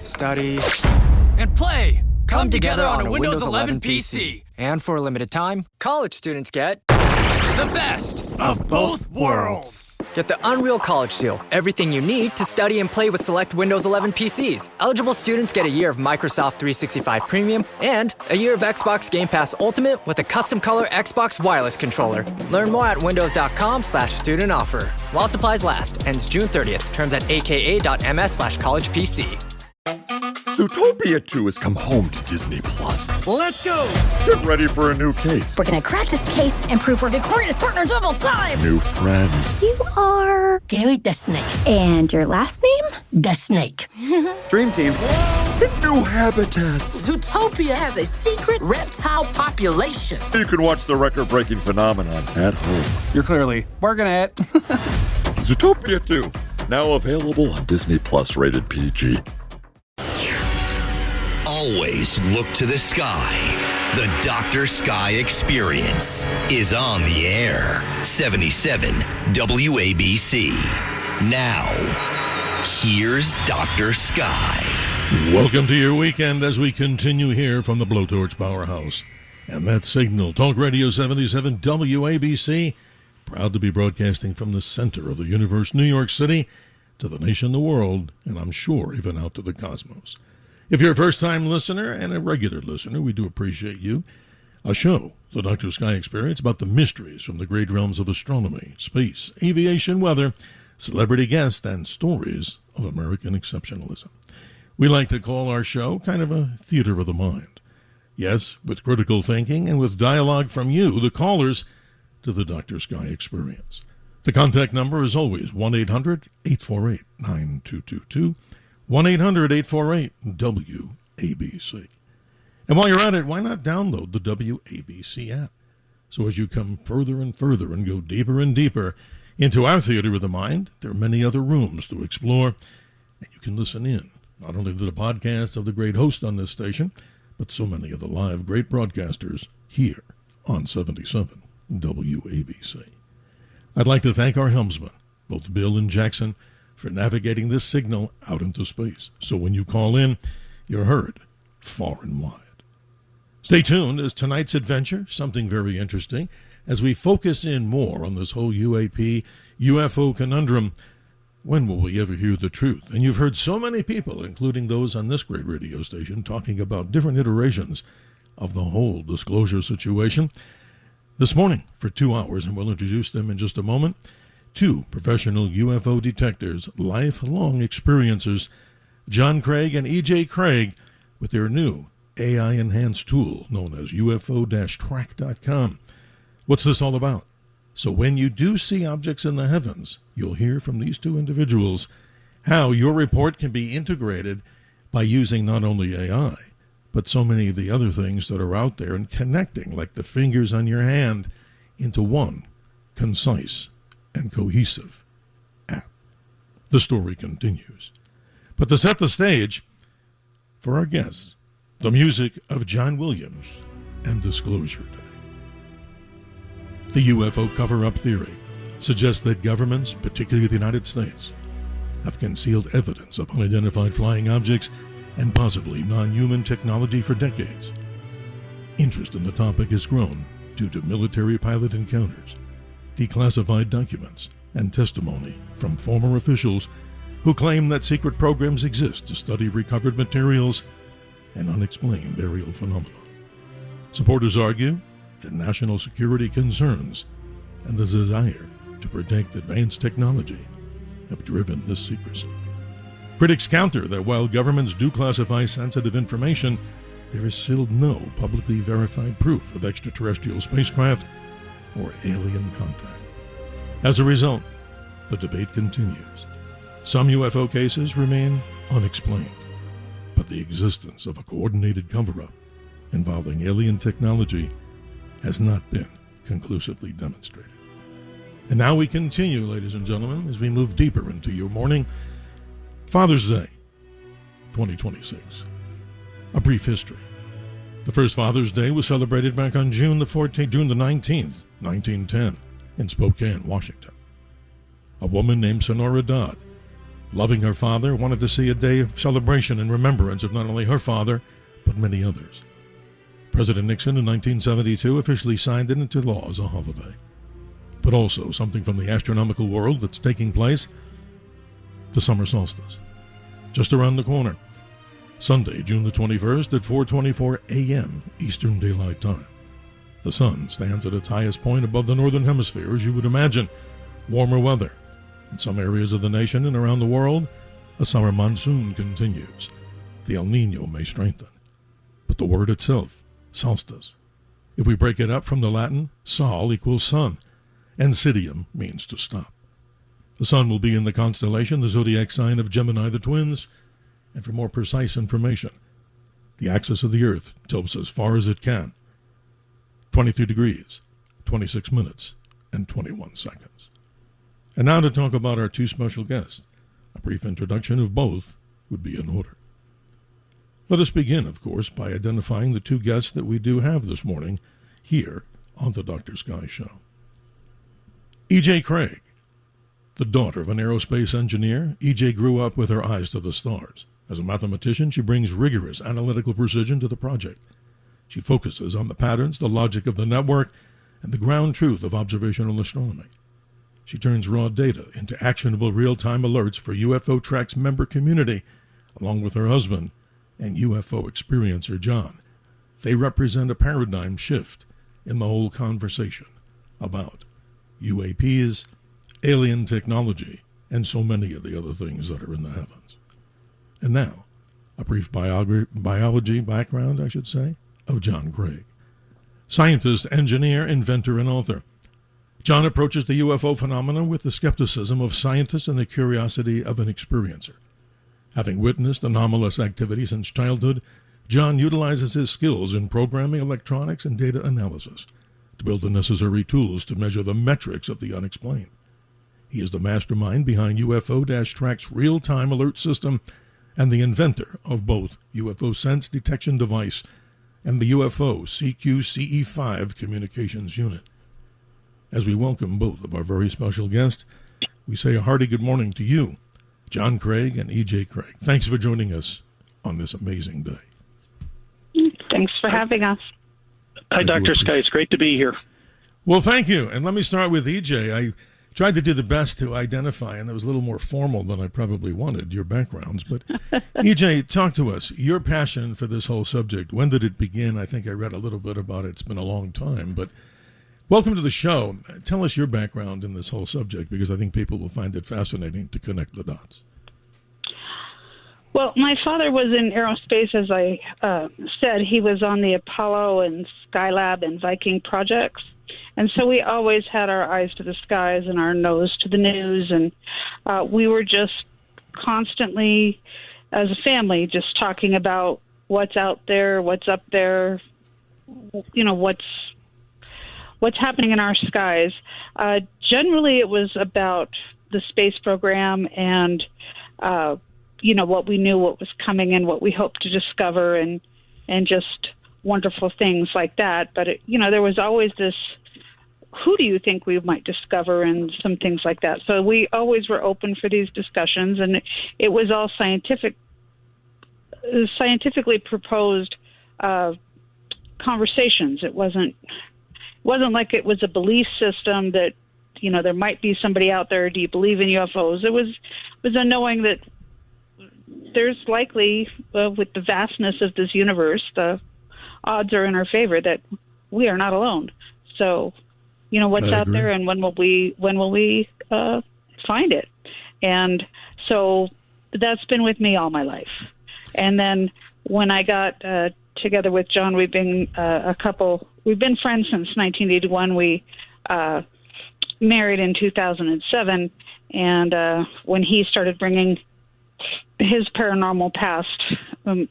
study, and play come together on a Windows 11 PC. And for a limited time, college students get The best of both worlds. Get the Unreal College Deal. Everything you need to study and play with select Windows 11 PCs. Eligible students get a year of Microsoft 365 Premium and a year of Xbox Game Pass Ultimate with a custom color Xbox wireless controller. Learn more at windows.com/student offer. While supplies last. Ends June 30th. Terms at aka.ms/collegepc. Zootopia 2 has come home to Disney+. Let's go! Get ready for a new case. We're gonna crack this case and prove we're the greatest partners of all time! New friends. You are... Gary the Snake. And your last name? The Snake. Dream Team. New habitats. Zootopia has a secret reptile population. You can watch the record-breaking phenomenon at home. You're clearly working at Zootopia 2, now available on Disney+, rated PG. Always look to the sky. The Dr. Sky Experience is on the air. 77 WABC. Now, here's Dr. Sky. Welcome to your weekend as we continue here from the Blowtorch Powerhouse. And that's Signal, Talk Radio 77 WABC, proud to be broadcasting from the center of the universe, New York City, to the nation, the world, and I'm sure even out to the cosmos. If you're a first-time listener and a regular listener, we do appreciate you. A show, the Dr. Sky Experience, about the mysteries from the great realms of astronomy, space, aviation, weather, celebrity guests, and stories of American exceptionalism. We like to call our show kind of a theater of the mind. Yes, with critical thinking and with dialogue from you, the callers, to the Dr. Sky Experience. The contact number is always 1-800-848-9222, 1-800-848-WABC. And while you're at it, why not download the WABC app? So as you come further and further and go deeper and deeper into our theater of the mind, there are many other rooms to explore, and you can listen in, not only to the podcast of the great host on this station, but so many of the live great broadcasters here on 77 WABC. I'd like to thank our helmsmen, both Bill and Jackson, for navigating this signal out into space. So when you call in, you're heard far and wide. Stay tuned as tonight's adventure, something very interesting, as we focus in more on this whole UAP, UFO conundrum. When will we ever hear the truth? And you've heard so many people, including those on this great radio station, talking about different iterations of the whole disclosure situation. This morning, for 2 hours, and we'll introduce them in just a moment, 2 professional UFO detectors, lifelong experiencers, John Craig and E.J. Craig, with their new AI-enhanced tool known as UFO-track.com. What's this all about? So when you do see objects in the heavens, you'll hear from these 2 individuals how your report can be integrated by using not only AI, but so many of the other things that are out there and connecting, like the fingers on your hand, into one concise and cohesive app. The story continues. But to set the stage for our guests, the music of John Williams and Disclosure Day. The UFO cover-up theory suggests that governments, particularly the United States, have concealed evidence of unidentified flying objects and possibly non-human technology for decades. Interest in the topic has grown due to military pilot encounters, declassified documents, and testimony from former officials who claim that secret programs exist to study recovered materials and unexplained aerial phenomena. Supporters argue that national security concerns and the desire to protect advanced technology have driven this secrecy. Critics counter that while governments do classify sensitive information, there is still no publicly verified proof of extraterrestrial spacecraft or alien contact. As a result, the debate continues. Some UFO cases remain unexplained, but the existence of a coordinated cover-up involving alien technology has not been conclusively demonstrated. And now we continue, ladies and gentlemen, as we move deeper into your morning. Father's Day, 2026. A brief history. The first Father's Day was celebrated back on June the 19th, 1910, in Spokane, Washington. A woman named Sonora Dodd Loving her father, wanted to see a day of celebration and remembrance of not only her father, but many others. President Nixon in 1972 officially signed it into law as a holiday. But also something from the astronomical world that's taking place, the summer solstice. Just around the corner. Sunday, June the 21st at 4:24 a.m. Eastern Daylight Time. The sun stands at its highest point above the northern hemisphere, as you would imagine. Warmer weather. In some areas of the nation and around the world, a summer monsoon continues. The El Niño may strengthen. But the word itself, solstice. If we break it up from the Latin, sol equals sun, and sidium means to stop. The sun will be in the constellation, the zodiac sign of Gemini, the twins, and for more precise information, the axis of the Earth tilts as far as it can. 23 degrees, 26 minutes, and 21 seconds. And now to talk about our two special guests. A brief introduction of both would be in order. Let us begin, of course, by identifying the two guests that we do have this morning here on the Dr. Sky Show. E.J. Craig, the daughter of an aerospace engineer, E.J. grew up with her eyes to the stars. As a mathematician, she brings rigorous analytical precision to the project. She focuses on the patterns, the logic of the network, and the ground truth of observational astronomy. She turns raw data into actionable real-time alerts for UFO Track's member community, along with her husband and UFO experiencer John. They represent a paradigm shift in the whole conversation about UAPs, alien technology, and so many of the other things that are in the heavens. And now, a brief biology background, I should say, of John Craig. Scientist, engineer, inventor, and author. John approaches the UFO phenomenon with the skepticism of scientists and the curiosity of an experiencer. Having witnessed anomalous activity since childhood, John utilizes his skills in programming, electronics, and data analysis to build the necessary tools to measure the metrics of the unexplained. He is the mastermind behind UFO-Track's real-time alert system and the inventor of both UFO Sense Detection Device and the UFO CQ-CE5 Communications Unit. As we welcome both of our very special guests, we say a hearty good morning to you, John Craig and E.J. Craig. Thanks for joining us on this amazing day. Thanks for having us. Hi, Dr. Sky. It's great to be here. Well, thank you. And let me start with E.J. I tried to do the best to identify, and that was a little more formal than I probably wanted, your backgrounds. But E.J., talk to us. Your passion for this whole subject, when did it begin? I think I read a little bit about it. It's been a long time. But welcome to the show. Tell us your background in this whole subject, because I think people will find it fascinating to connect the dots. Well, my father was in aerospace, as I said. He was on the Apollo and Skylab and Viking projects. And so we always had our eyes to the skies and our nose to the news. And we were just constantly, as a family, just talking about what's out there, what's up there, you know, what's happening in our skies. Generally, it was about the space program and, you know, what we knew, what was coming and what we hoped to discover and just wonderful things like that. But, you know, there was always this, who do you think we might discover and some things like that. So we always were open for these discussions, and it was all scientifically proposed conversations. It wasn't like it was a belief system that, you know, there might be somebody out there. Do you believe in UFOs? It was a knowing that there's likely, with the vastness of this universe, the odds are in our favor that we are not alone. So, you know, what's out there and when will we find it? And so that's been with me all my life. And then when I got together with John, we've been friends since 1981. We married in 2007. And when he started bringing his paranormal past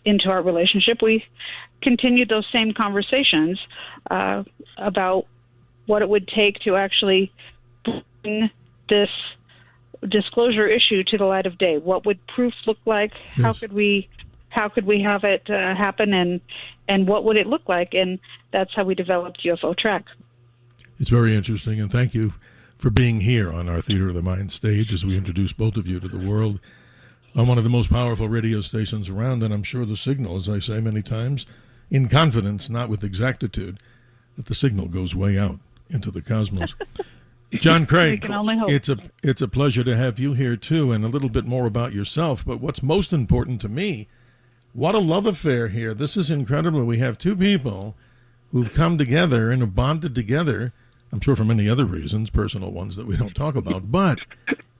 into our relationship, we continued those same conversations about what it would take to actually bring this disclosure issue to the light of day. What would proof look like? Yes. How could we have it happen, and what would it look like? And that's how we developed UFO Track. It's very interesting, and thank you for being here on our Theater of the Mind stage as we introduce both of you to the world. on one of the most powerful radio stations around, and I'm sure the signal, as I say many times, in confidence, not with exactitude, that the signal goes way out into the cosmos. John Craig, We can only hope. it's a pleasure to have you here, too, and a little bit more about yourself. But what's most important to me, what a love affair here. This is incredible. We have two people who've come together and have bonded together, I'm sure for many other reasons, personal ones that we don't talk about, but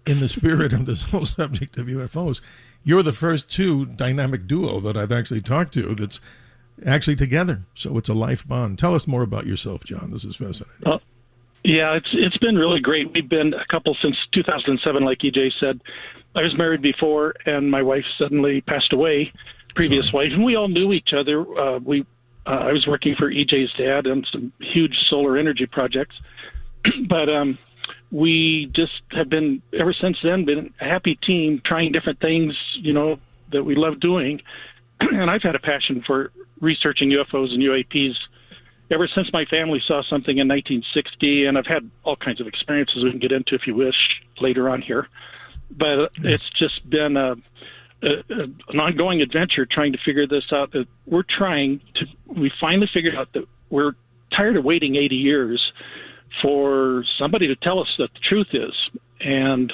in the spirit of this whole subject of UFOs, you're the first two dynamic duo that I've actually talked to that's actually together. So it's a life bond. Tell us more about yourself, John. This is fascinating. Yeah, it's been really great. We've been a couple since 2007, like EJ said. I was married before, and my wife suddenly passed away, previous wife, and we all knew each other. I was working for EJ's dad on some huge solar energy projects, but we just have been, ever since then, been a happy team trying different things, that we love doing. And I've had a passion for researching UFOs and UAPs ever since my family saw something in 1960, and I've had all kinds of experiences we can get into if you wish later on here. But it's just been an ongoing adventure trying to figure this out. That we finally figured out that we're tired of waiting 80 years for somebody to tell us that the truth is. And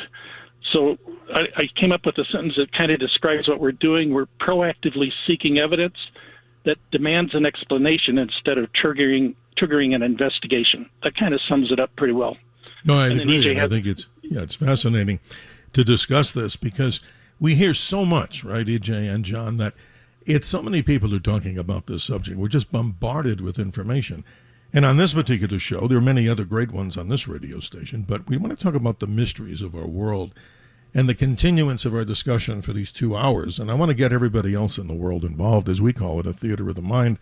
so I came up with a sentence that kind of describes what we're doing. We're proactively seeking evidence that demands an explanation instead of triggering an investigation. That kind of sums it up pretty well. No, I agree. I think it's fascinating to discuss this because we hear so much, right, EJ and John, that it's so many people are talking about this subject. We're just bombarded with information. And on this particular show, there are many other great ones on this radio station, but we want to talk about the mysteries of our world and the continuance of our discussion for these 2 hours. And I want to get everybody else in the world involved, as we call it, a theater of the mind.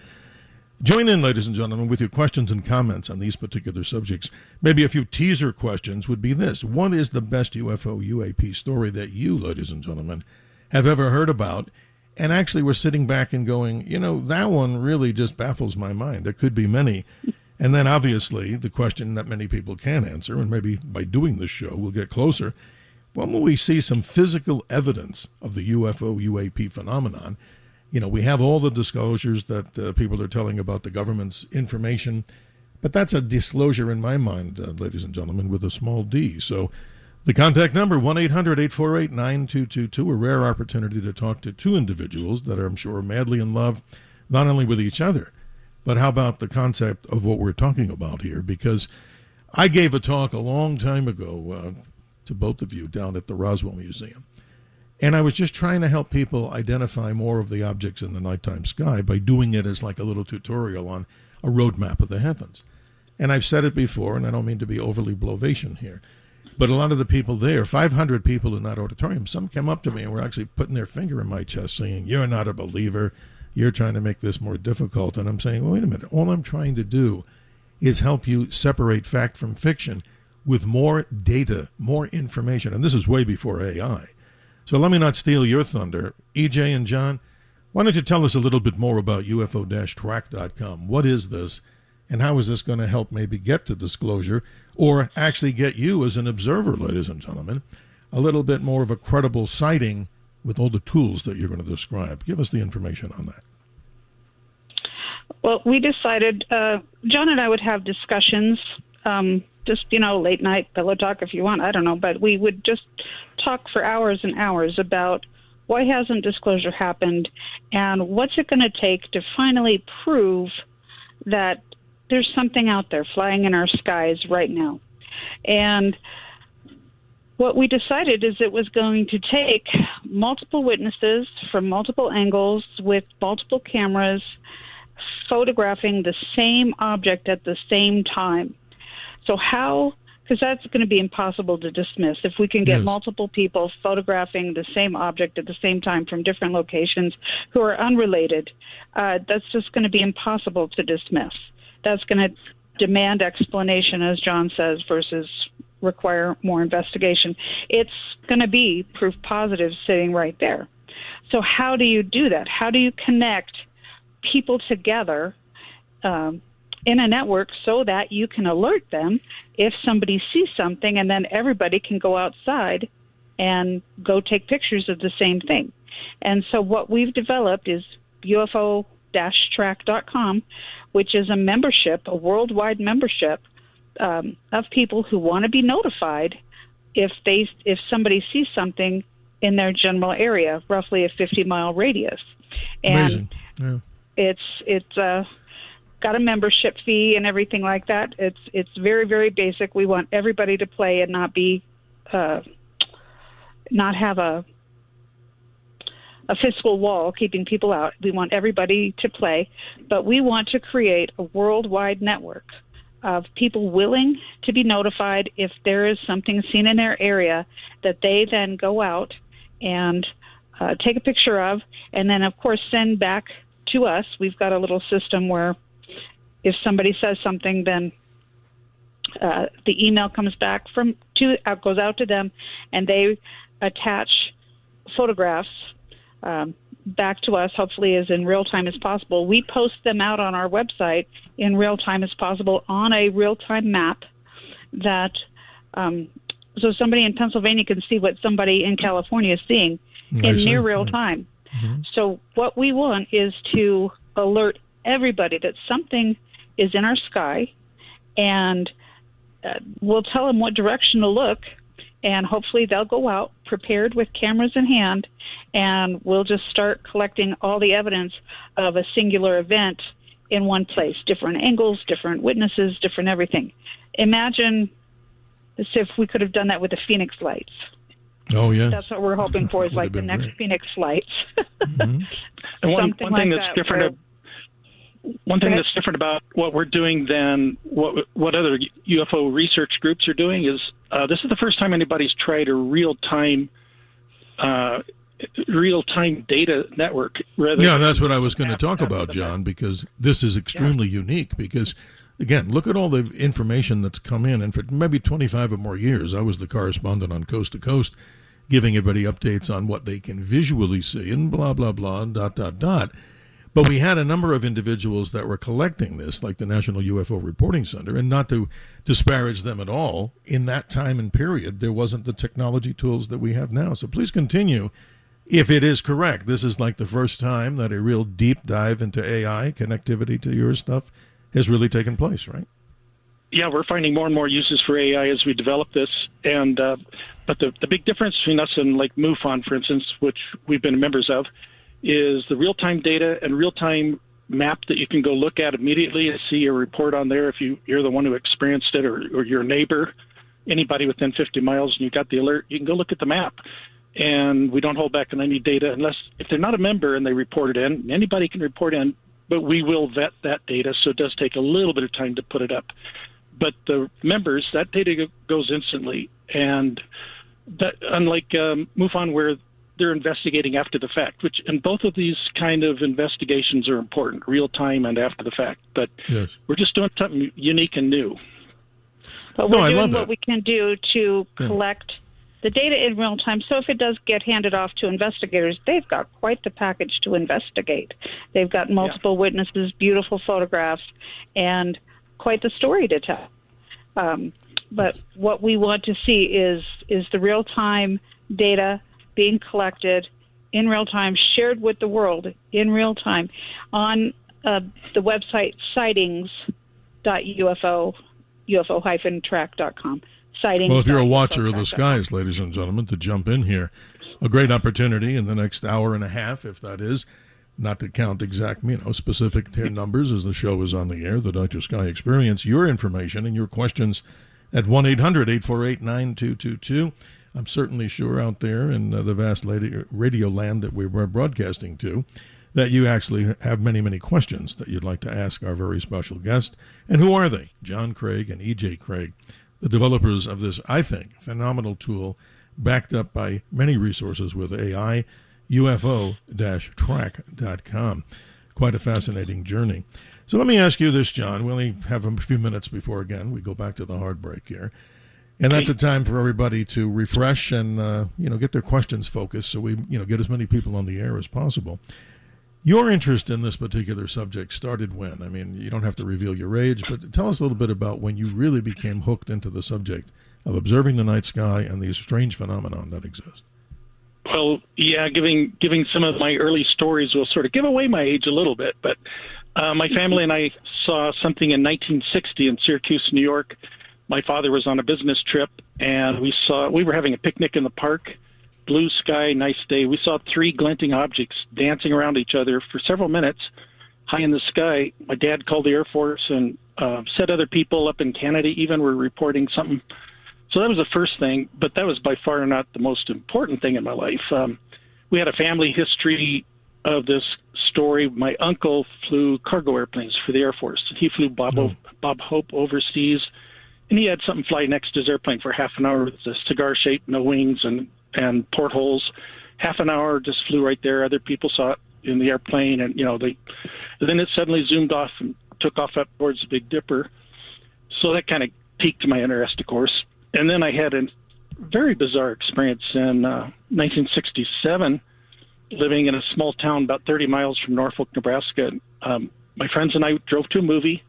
Join in, ladies and gentlemen, with your questions and comments on these particular subjects. Maybe a few teaser questions would be this. What is the best UFO UAP story that you, ladies and gentlemen, have ever heard about? And actually, we're sitting back and going, that one really just baffles my mind. There could be many. And then, obviously, the question that many people can answer, and maybe by doing this show, we'll get closer. When will we see some physical evidence of the UFO UAP phenomenon? We have all the disclosures that people are telling about the government's information, but that's a disclosure in my mind, ladies and gentlemen, with a small d. So the contact number, 1-800-848-9222, a rare opportunity to talk to two individuals that are, I'm sure, madly in love, not only with each other, but how about the concept of what we're talking about here? Because I gave a talk a long time ago to both of you down at the Roswell Museum. And I was just trying to help people identify more of the objects in the nighttime sky by doing it as like a little tutorial on a roadmap of the heavens. And I've said it before, and I don't mean to be overly Blovacian here, but a lot of the people there, 500 people in that auditorium, some came up to me and were actually putting their finger in my chest saying, "You're not a believer. You're trying to make this more difficult." And I'm saying, well, wait a minute. All I'm trying to do is help you separate fact from fiction with more data, more information. And this is way before AI. So let me not steal your thunder. EJ and John, why don't you tell us a little bit more about UFO-track.com? What is this, and how is this going to help maybe get to disclosure or actually get you as an observer, ladies and gentlemen, a little bit more of a credible sighting with all the tools that you're going to describe? Give us the information on that. Well, we decided, John and I would have discussions, just, late night pillow talk if you want, I don't know, but we would just talk for hours and hours about why hasn't disclosure happened and what's it going to take to finally prove that there's something out there flying in our skies right now. And what we decided is it was going to take multiple witnesses from multiple angles with multiple cameras photographing the same object at the same time. So because that's going to be impossible to dismiss. If we can get multiple people photographing the same object at the same time from different locations who are unrelated, that's just going to be impossible to dismiss. That's going to demand explanation, as John says, versus require more investigation. It's going to be proof positive sitting right there. So how do you do that? How do you connect people together in a network so that you can alert them if somebody sees something, and then everybody can go outside and go take pictures of the same thing. And so what we've developed is UFO-track.com, which is a membership, a worldwide membership of people who want to be notified if somebody sees something in their general area, roughly a 50-mile radius. And amazing. Yeah. It's got a membership fee and everything like that. It's very, very basic. We want everybody to play and not have a fiscal wall keeping people out. We want everybody to play, but we want to create a worldwide network of people willing to be notified if there is something seen in their area that they then go out and take a picture of, and then, of course, send back to us. We've got a little system where if somebody says something, then the email comes back goes out to them, and they attach photographs back to us, hopefully as in real time as possible. We post them out on our website in real time as possible on a real-time map that so somebody in Pennsylvania can see what somebody in California is seeing in near real time. Mm-hmm. So what we want is to alert everybody that something is in our sky, and we'll tell them what direction to look, and hopefully they'll go out prepared with cameras in hand, and we'll just start collecting all the evidence of a singular event in one place, different angles, different witnesses, different everything. Imagine as if we could have done that with the Phoenix Lights. Oh, yeah. That's what we're hoping for, is like the next great Phoenix Lights. Mm-hmm. And one thing that's different. One thing that's different about what we're doing than what other UFO research groups are doing is this is the first time anybody's tried a real-time data network. That's what I was going to talk about, John, because this is extremely unique because, again, look at all the information that's come in. And for maybe 25 or more years, I was the correspondent on Coast to Coast giving everybody updates on what they can visually see and blah, blah, blah, and ... But we had a number of individuals that were collecting this, like the National UFO Reporting Center, and not to disparage them at all, in that time and period, there wasn't the technology tools that we have now. So please continue. If it is correct, this is like the first time that a real deep dive into AI connectivity to your stuff has really taken place, right? Yeah, we're finding more and more uses for AI as we develop this. And but the big difference between us and like MUFON, for instance, which we've been members of, is the real-time data and real-time map that you can go look at immediately and see a report on there if you're the one who experienced it or your neighbor, anybody within 50 miles, and you got the alert, you can go look at the map. And we don't hold back on any data if they're not a member and they report it in. Anybody can report in, but we will vet that data, so it does take a little bit of time to put it up. But the members, that data goes instantly. And that, unlike MUFON, where they're investigating after the fact, and both of these kind of investigations are important, real time and after the fact. But yes, we're just doing something unique and new. But we're doing what we can do to collect the data in real time. So if it does get handed off to investigators, they've got quite the package to investigate. They've got multiple witnesses, beautiful photographs, and quite the story to tell. But what we want to see is the real time data being collected in real time, shared with the world in real time on the website sightings.ufo-track.com. Well, if you're a watcher of the skies, ladies and gentlemen, to jump in here, a great opportunity in the next hour and a half, if that is, not to count exact, specific numbers as the show is on the air, the Dr. Sky Experience, your information and your questions at 1-800-848-9222. I'm certainly sure out there in the vast radio land that we're broadcasting to, that you actually have many, many questions that you'd like to ask our very special guest. And who are they? John Craig and E.J. Craig, the developers of this, I think, phenomenal tool backed up by many resources with AI, UFO-track.com. Quite a fascinating journey. So let me ask you this, John. We only have a few minutes before, again, we go back to the hard break here. And that's a time for everybody to refresh and, get their questions focused so we, get as many people on the air as possible. Your interest in this particular subject started when? I mean, you don't have to reveal your age, but tell us a little bit about when you really became hooked into the subject of observing the night sky and these strange phenomena that exist. Well, yeah, giving some of my early stories will sort of give away my age a little bit, but my family and I saw something in 1960 in Syracuse, New York. My father was on a business trip, and we were having a picnic in the park. Blue sky, nice day. We saw 3 glinting objects dancing around each other for several minutes high in the sky. My dad called the Air Force and said other people up in Canada even were reporting something. So that was the first thing, but that was by far not the most important thing in my life. We had a family history of this story. My uncle flew cargo airplanes for the Air Force. He flew Bob Hope overseas, and he had something fly next to his airplane for half an hour with a cigar shape, no wings, and portholes. Half an hour, just flew right there. Other people saw it in the airplane, and then it suddenly zoomed off and took off up towards the Big Dipper. So that kind of piqued my interest, of course. And then I had a very bizarre experience in 1967, living in a small town about 30 miles from Norfolk, Nebraska. My friends and I drove to a movie.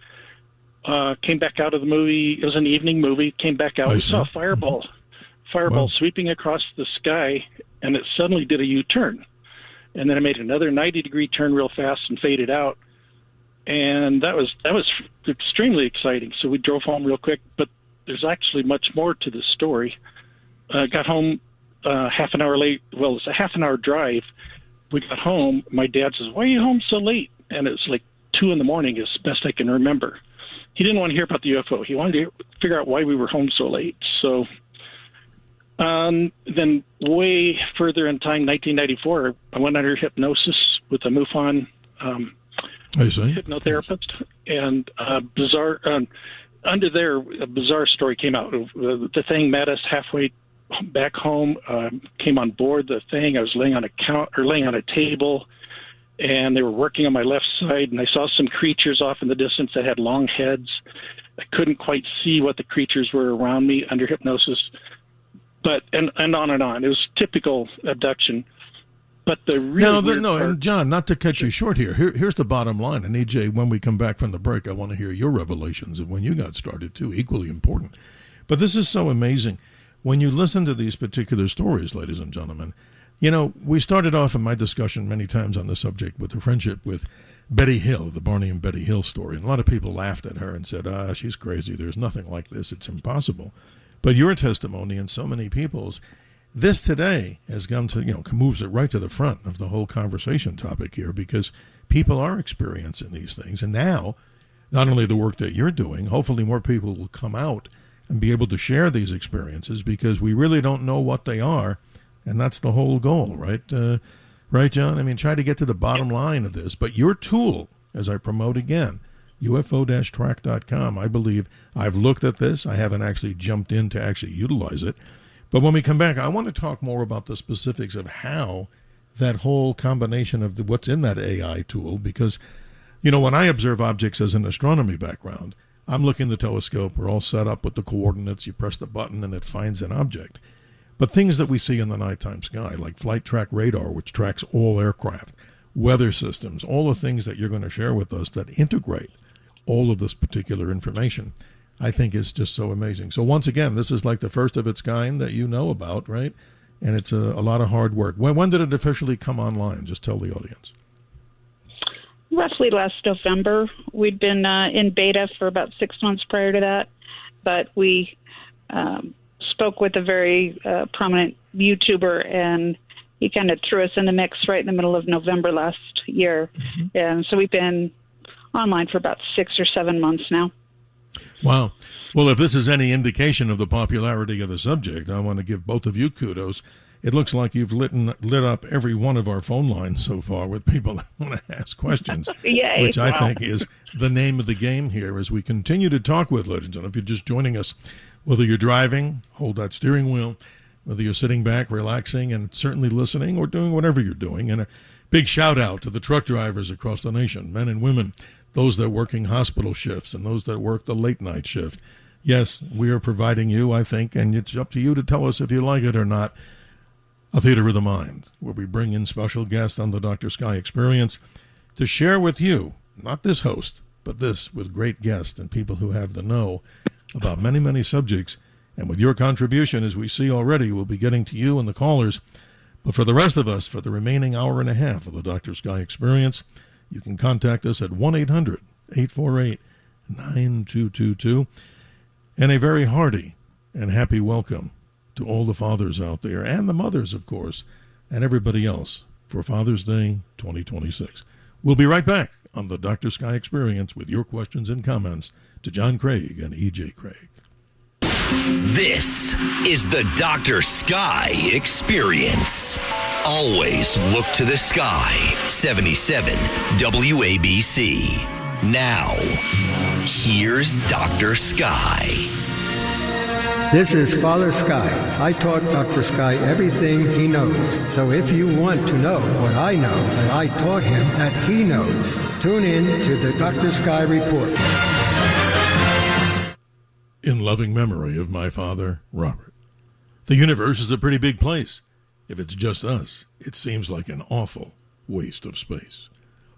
Came back out of the movie. It was an evening movie. Came back out. We saw a fireball sweeping across the sky, and it suddenly did a U-turn. And then it made another 90-degree turn real fast and faded out. And that was extremely exciting. So we drove home real quick, but there's actually much more to the story. Got home half an hour late. Well, it's a half an hour drive. We got home. My dad says, "Why are you home so late?" And it's like 2 a.m. as best I can remember. He didn't want to hear about the UFO. He wanted to figure out why we were home so late. So then way further in time, 1994, I went under hypnosis with a MUFON hypnotherapist. And under there, a bizarre story came out. The thing met us halfway back home, came on board the thing. I was laying on a table, and they were working on my left side, and I saw some creatures off in the distance that had long heads. I couldn't quite see what the creatures were around me under hypnosis, but and on and on. It was typical abduction. But the real and John, not to cut you short here. Here's the bottom line. And EJ, when we come back from the break, I want to hear your revelations of when you got started too, equally important. But this is so amazing. When you listen to these particular stories, ladies and gentlemen, we started off in my discussion many times on the subject with the friendship with Betty Hill, the Barney and Betty Hill story. And a lot of people laughed at her and said, she's crazy. There's nothing like this. It's impossible. But your testimony and so many people's, this today has come to, moves it right to the front of the whole conversation topic here, because people are experiencing these things. And now, not only the work that you're doing, hopefully more people will come out and be able to share these experiences, because we really don't know what they are. And that's the whole goal, right? Right, John? I mean, try to get to the bottom line of this. But your tool, as I promote again, UFO-track.com, I believe I've looked at this. I haven't actually jumped in to actually utilize it. But when we come back, I want to talk more about the specifics of how that whole combination of what's in that AI tool, because, when I observe objects as an astronomy background, I'm looking at the telescope, we're all set up with the coordinates, you press the button and it finds an object. But things that we see in the nighttime sky, like flight track radar, which tracks all aircraft, weather systems, all the things that you're going to share with us that integrate all of this particular information, I think is just so amazing. So once again, this is like the first of its kind that you know about, right? And it's a lot of hard work. When did it officially come online? Just tell the audience. Roughly last November. We'd been in beta for about 6 months prior to that, but we spoke with a very prominent YouTuber, and he kind of threw us in the mix right in the middle of November last year. Mm-hmm. And so we've been online for about 6 or 7 months now. Wow. Well, if this is any indication of the popularity of the subject, I want to give both of you kudos. It looks like you've lit up every one of our phone lines so far with people that want to ask questions, Yay. Which I think is the name of the game here as we continue to talk with legends. And if you're just joining us, whether you're driving, hold that steering wheel, whether you're sitting back, relaxing, and certainly listening or doing whatever you're doing. And a big shout out to the truck drivers across the nation, men and women, those that are working hospital shifts and those that work the late night shift. Yes, we are providing you, I think, and it's up to you to tell us if you like it or not, a theater of the mind, where we bring in special guests on the Dr. Sky Experience to share with you, not this host, but this with great guests and people who have the know about many, many subjects. And with your contribution, as we see already, we'll be getting to you and the callers. But for the rest of us, for the remaining hour and a half of the Dr. Sky Experience, you can contact us at 1-800-848-9222. And a very hearty and happy welcome to all the fathers out there, and the mothers, of course, and everybody else for Father's Day 2026. We'll be right back on the Dr. Sky Experience with your questions and comments to John Craig and E.J. Craig. This is the Dr. Sky Experience. Always look to the sky. 77 WABC. Now, here's Dr. Sky. This is Father Sky. I taught Dr. Sky everything he knows. So if you want to know what I know that I taught him that he knows, tune in to the Dr. Sky Report. In loving memory of my father, Robert. The universe is a pretty big place. If it's just us, it seems like an awful waste of space.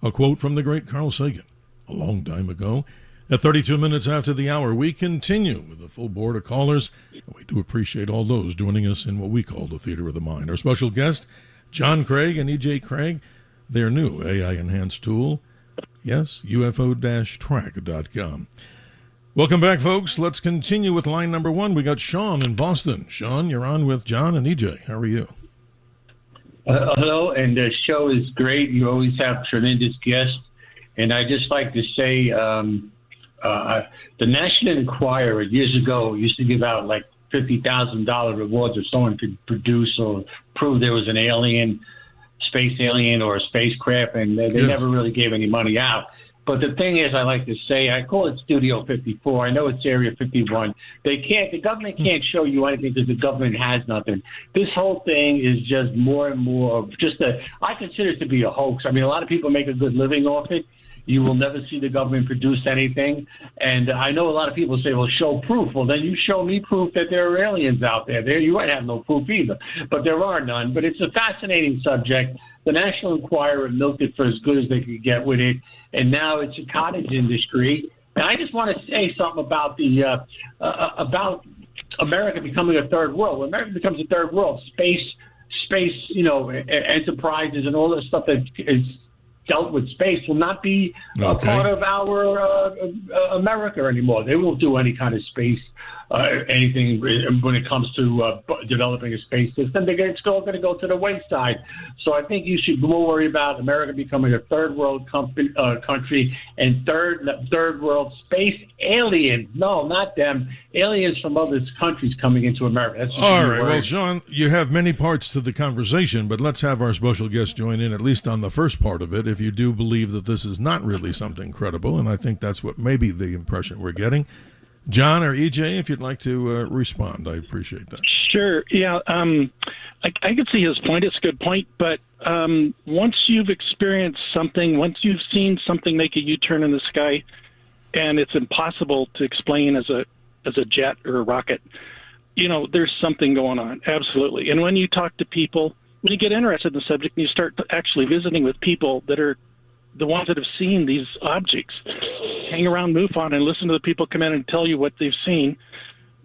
A quote from the great Carl Sagan a long time ago. At 32 minutes after the hour, we continue with a full board of callers, and we do appreciate all those joining us in what we call the Theater of the Mind. Our special guest, John Craig and E.J. Craig, their new AI-enhanced tool, yes, UFO-track.com. Welcome back, folks. Let's continue with line number one. We got Sean in Boston. Sean, you're on with John and E.J. How are you? Hello, and the show is great. You always have tremendous guests. And I just like to say the National Enquirer years ago used to give out like $50,000 rewards if someone could produce or prove there was an alien, space alien or a spacecraft, and they never really gave any money out. But the thing is, I like to say, I call it Studio 54. I know it's Area 51. The government can't show you anything because the government has nothing. This whole thing is just more and more of I consider it to be a hoax. I mean, a lot of people make a good living off it. You will never see the government produce anything. And I know a lot of people say, well, show proof. Well, then you show me proof that there are aliens out there. You might have no proof either, but there are none. But it's a fascinating subject. The National Enquirer milked it for as good as they could get with it. And now it's a cottage industry. And I just want to say something about about America becoming a third world. When America becomes a third world, space, enterprises and all the stuff that is dealt with space will not be a part of our America anymore. They won't do any kind of space, anything when it comes to developing a space system. It's all going to go to the wayside. So I think you should more worry about America becoming a third world country and third world space aliens. No, not them. Aliens from other countries coming into America. That's all right. Well, Sean, you have many parts to the conversation, but let's have our special guest join in at least on the first part of it. If you do believe that this is not really something credible, and I think that's what maybe the impression we're getting. John or EJ, if you'd like to respond, I appreciate that. Sure. Yeah. I can see his point. It's a good point. But once you've experienced something, once you've seen something make a U-turn in the sky, and it's impossible to explain as a jet or a rocket, there's something going on. Absolutely. And when you talk to people, when you get interested in the subject and you start actually visiting with people that are the ones that have seen these objects, hang around MUFON and listen to the people come in and tell you what they've seen,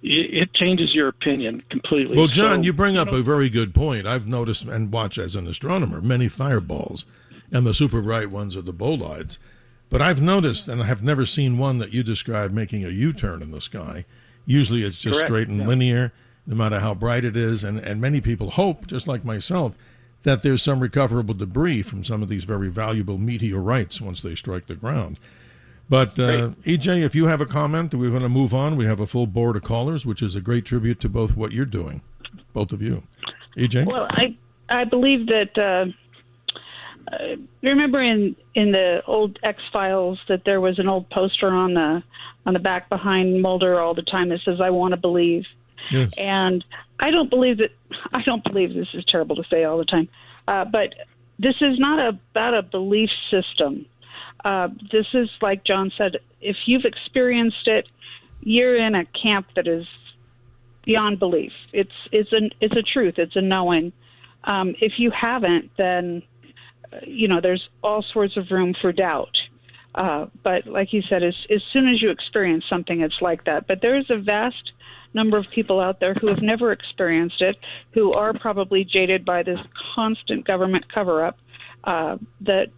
it changes your opinion completely. Well, John, you bring up a very good point. I've noticed and watched as an astronomer many fireballs, and the super bright ones are the bolides. But I've noticed, and I have never seen one that you described making a U-turn in the sky. Usually it's just straight and linear, no matter how bright it is. And many people hope, just like myself, that there's some recoverable debris from some of these very valuable meteorites once they strike the ground. But, EJ, if you have a comment, we're going to move on. We have a full board of callers, which is a great tribute to both what you're doing, both of you. EJ? Well, I believe that, remember in the old X-Files that there was an old poster on the back behind Mulder all the time that says, "I want to believe." Yes. And I don't believe this is terrible to say all the time, but this is not about a belief system. This is, like John said, if you've experienced it, you're in a camp that is beyond belief. It's a truth. It's a knowing. If you haven't, then there's all sorts of room for doubt. But like you said, as soon as you experience something, it's like that. But there's a vast number of people out there who have never experienced it, who are probably jaded by this constant government cover-up, that,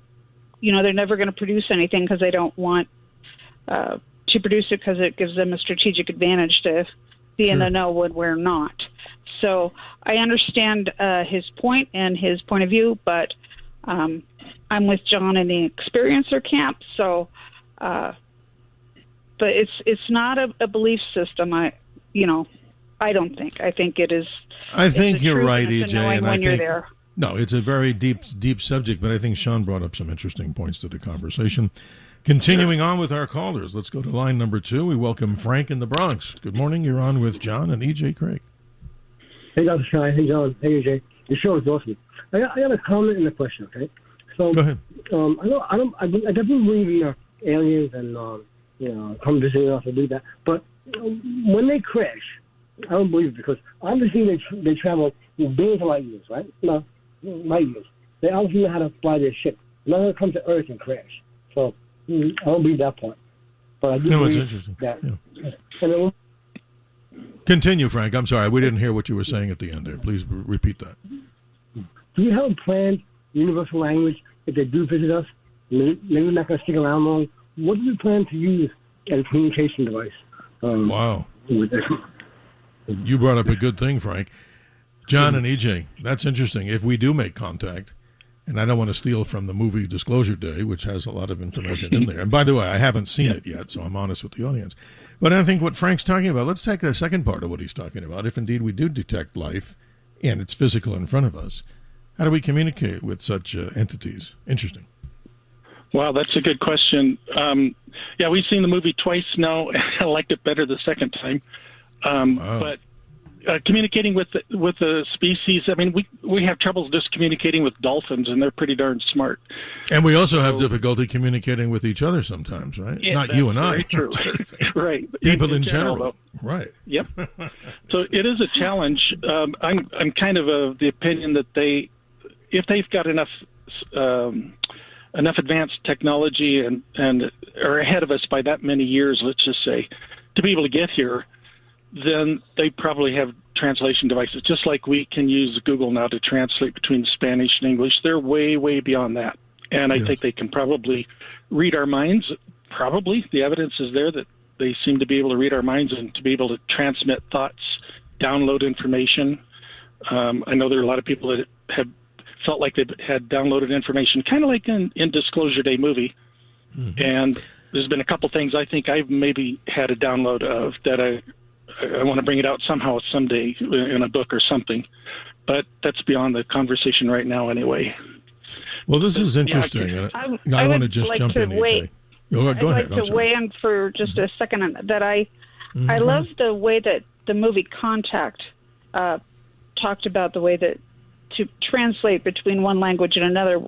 they're never going to produce anything because they don't want to produce it because it gives them a strategic advantage to be in the know when we're not. So I understand his point and his point of view, but I'm with John in the experiencer camp. So, but it's not a belief system. I don't think. I think it is. I think you're right, EJ. And I think there. No, it's a very deep subject, but I think Sean brought up some interesting points to the conversation. Continuing on with our callers, let's go to line number 2. We welcome Frank in the Bronx. Good morning. You're on with John and EJ Craig. Hey, Dr. Sky. Hey, John. Hey, EJ. The show is awesome. I got a comment and a question, okay? So, go ahead. I definitely believe in aliens and, come visiting us and do that. But when they crash, I don't believe it because obviously they travel billions of light years, right? No, light years. They obviously know how to fly their ship. They're not going to come to Earth and crash. So, I don't believe that part. But I do believe it's interesting. That. Yeah. And continue, Frank. I'm sorry. We didn't hear what you were saying at the end there. Please repeat that. Do you have a planned universal language if they do visit us? Maybe we're not going to stick around long. What do you plan to use as a communication device? Wow. You brought up a good thing, Frank. John and EJ, that's interesting. If we do make contact, and I don't want to steal from the movie Disclosure Day, which has a lot of information in there. And by the way, I haven't seen it yet, so I'm honest with the audience. But I think what Frank's talking about, let's take the second part of what he's talking about. If indeed we do detect life and it's physical in front of us, how do we communicate with such entities? Interesting. Wow, that's a good question. We've seen the movie twice now. I liked it better the second time. But communicating with the species, I mean, we have trouble just communicating with dolphins, and they're pretty darn smart. And we also have difficulty communicating with each other sometimes, right? Yeah, not you and I. True. Right. People in general. Right. Yep. So it is a challenge. I'm kind of the opinion that if they've got enough advanced technology and are ahead of us by that many years, let's just say, to be able to get here, then they probably have translation devices, just like we can use Google now to translate between Spanish and English. They're way, way beyond that. And I think they can probably read our minds. Probably. The evidence is there that they seem to be able to read our minds and to be able to transmit thoughts, download information. I know there are a lot of people that have felt like they had downloaded information, kind of like in Disclosure Day movie. Mm-hmm. And there's been a couple things I think I've maybe had a download of that I want to bring it out somehow someday in a book or something. But that's beyond the conversation right now anyway. Well, this is interesting. I want to just jump in. Go ahead. I'd like to weigh in for just a second on that. I love the way that the movie Contact talked about the way that to translate between one language and another,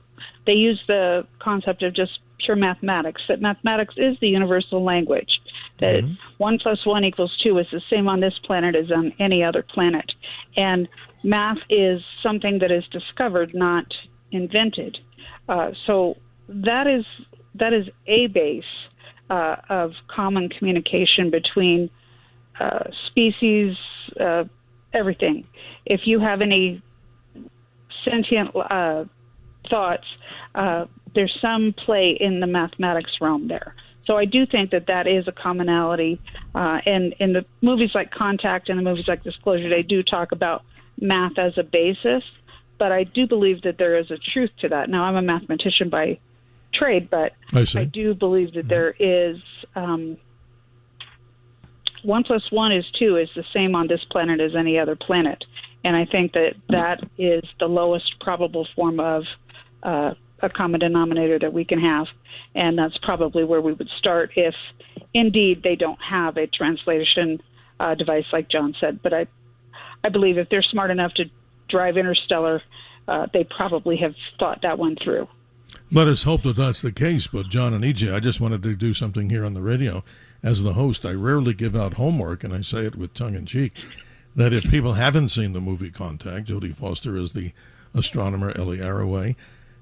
they use the concept of just pure mathematics, that mathematics is the universal language, that 1 + 1 = 2 is the same on this planet as on any other planet. And math is something that is discovered, not invented. So that is a base of common communication between species, everything. If you have any sentient thoughts, there's some play in the mathematics realm there. So I do think that is a commonality. And in the movies like Contact and the movies like Disclosure, they do talk about math as a basis, but I do believe that there is a truth to that. Now, I'm a mathematician by trade, but I do believe that there is 1 + 1 = 2 is the same on this planet as any other planet. And I think that is the lowest probable form of a common denominator that we can have. And that's probably where we would start if, indeed, they don't have a translation device like John said. But I believe if they're smart enough to drive interstellar, they probably have thought that one through. Let us hope that that's the case. But John and EJ, I just wanted to do something here on the radio. As the host, I rarely give out homework, and I say it with tongue-in-cheek, that if people haven't seen the movie Contact, Jodie Foster is the astronomer, Ellie Arroway,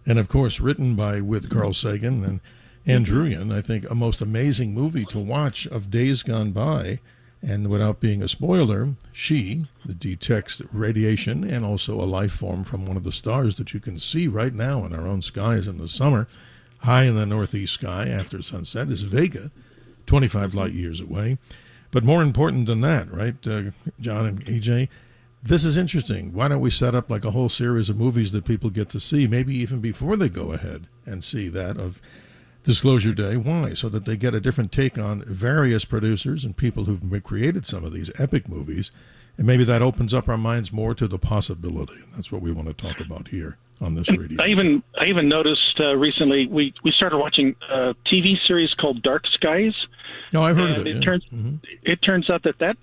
And, of course, written with Carl Sagan and Intrusion, I think a most amazing movie to watch of days gone by. And without being a spoiler, she detects radiation and also a life form from one of the stars that you can see right now in our own skies in the summer. High in the northeast sky after sunset is Vega, 25 light years away. But more important than that, right, John and EJ, this is interesting. Why don't we set up like a whole series of movies that people get to see, maybe even before they go ahead and see that of Disclosure Day? Why? So that they get a different take on various producers and people who've created some of these epic movies. And maybe that opens up our minds more to the possibility. And that's what we want to talk about here on this radio. I even noticed recently we started watching a TV series called Dark Skies. No, I've heard of it. It turns out that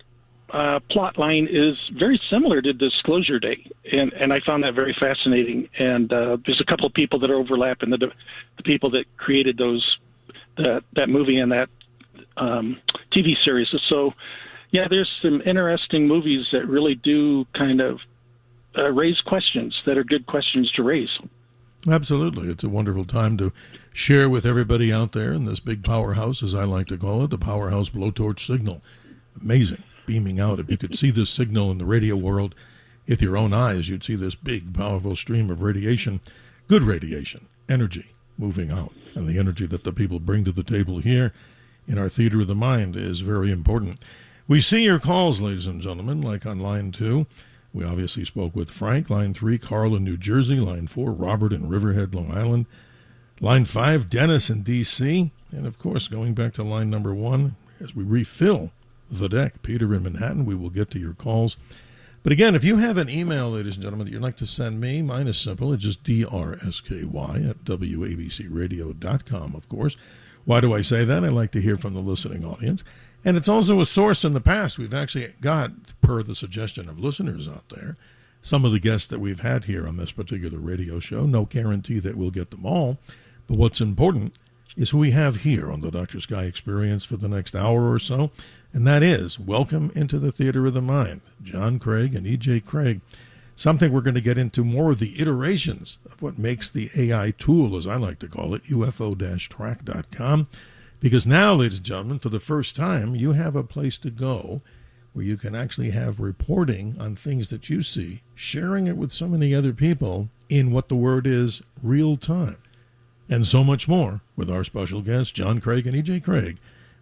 plot line is very similar to Disclosure Day, and I found that very fascinating. And there's a couple of people that overlap in the people that created that movie and that TV series. So, yeah, there's some interesting movies that really do kind of raise questions that are good questions to raise. Absolutely. It's a wonderful time to share with everybody out there in this big powerhouse, as I like to call it, the powerhouse blowtorch signal. Amazing. Beaming out. If you could see this signal in the radio world with your own eyes, you'd see this big, powerful stream of radiation, good radiation, energy moving out. And the energy that the people bring to the table here in our Theater of the Mind is very important. We see your calls, ladies and gentlemen, like on line 2. We obviously spoke with Frank. Line 3, Carl in New Jersey. Line 4, Robert in Riverhead, Long Island. Line 5, Dennis in D.C. And, of course, going back to line number 1, as we refill the deck, Peter in Manhattan, we will get to your calls. But again, if you have an email, ladies and gentlemen, that you'd like to send me, mine is simple. It's just drsky@wabcradio.com, of course. Why do I say that? I like to hear from the listening audience. And it's also a source in the past. We've actually got, per the suggestion of listeners out there, some of the guests that we've had here on this particular radio show. No guarantee that we'll get them all. But what's important is who we have here on the Dr. Sky Experience for the next hour or so. And that is, welcome into the Theater of the Mind, John Craig and E.J. Craig. Something we're going to get into more of the iterations of what makes the AI tool, as I like to call it, UFO-track.com. Because now, ladies and gentlemen, for the first time, you have a place to go where you can actually have reporting on things that you see, sharing it with so many other people in what the word is real time. And so much more with our special guests, John Craig and E.J. Craig,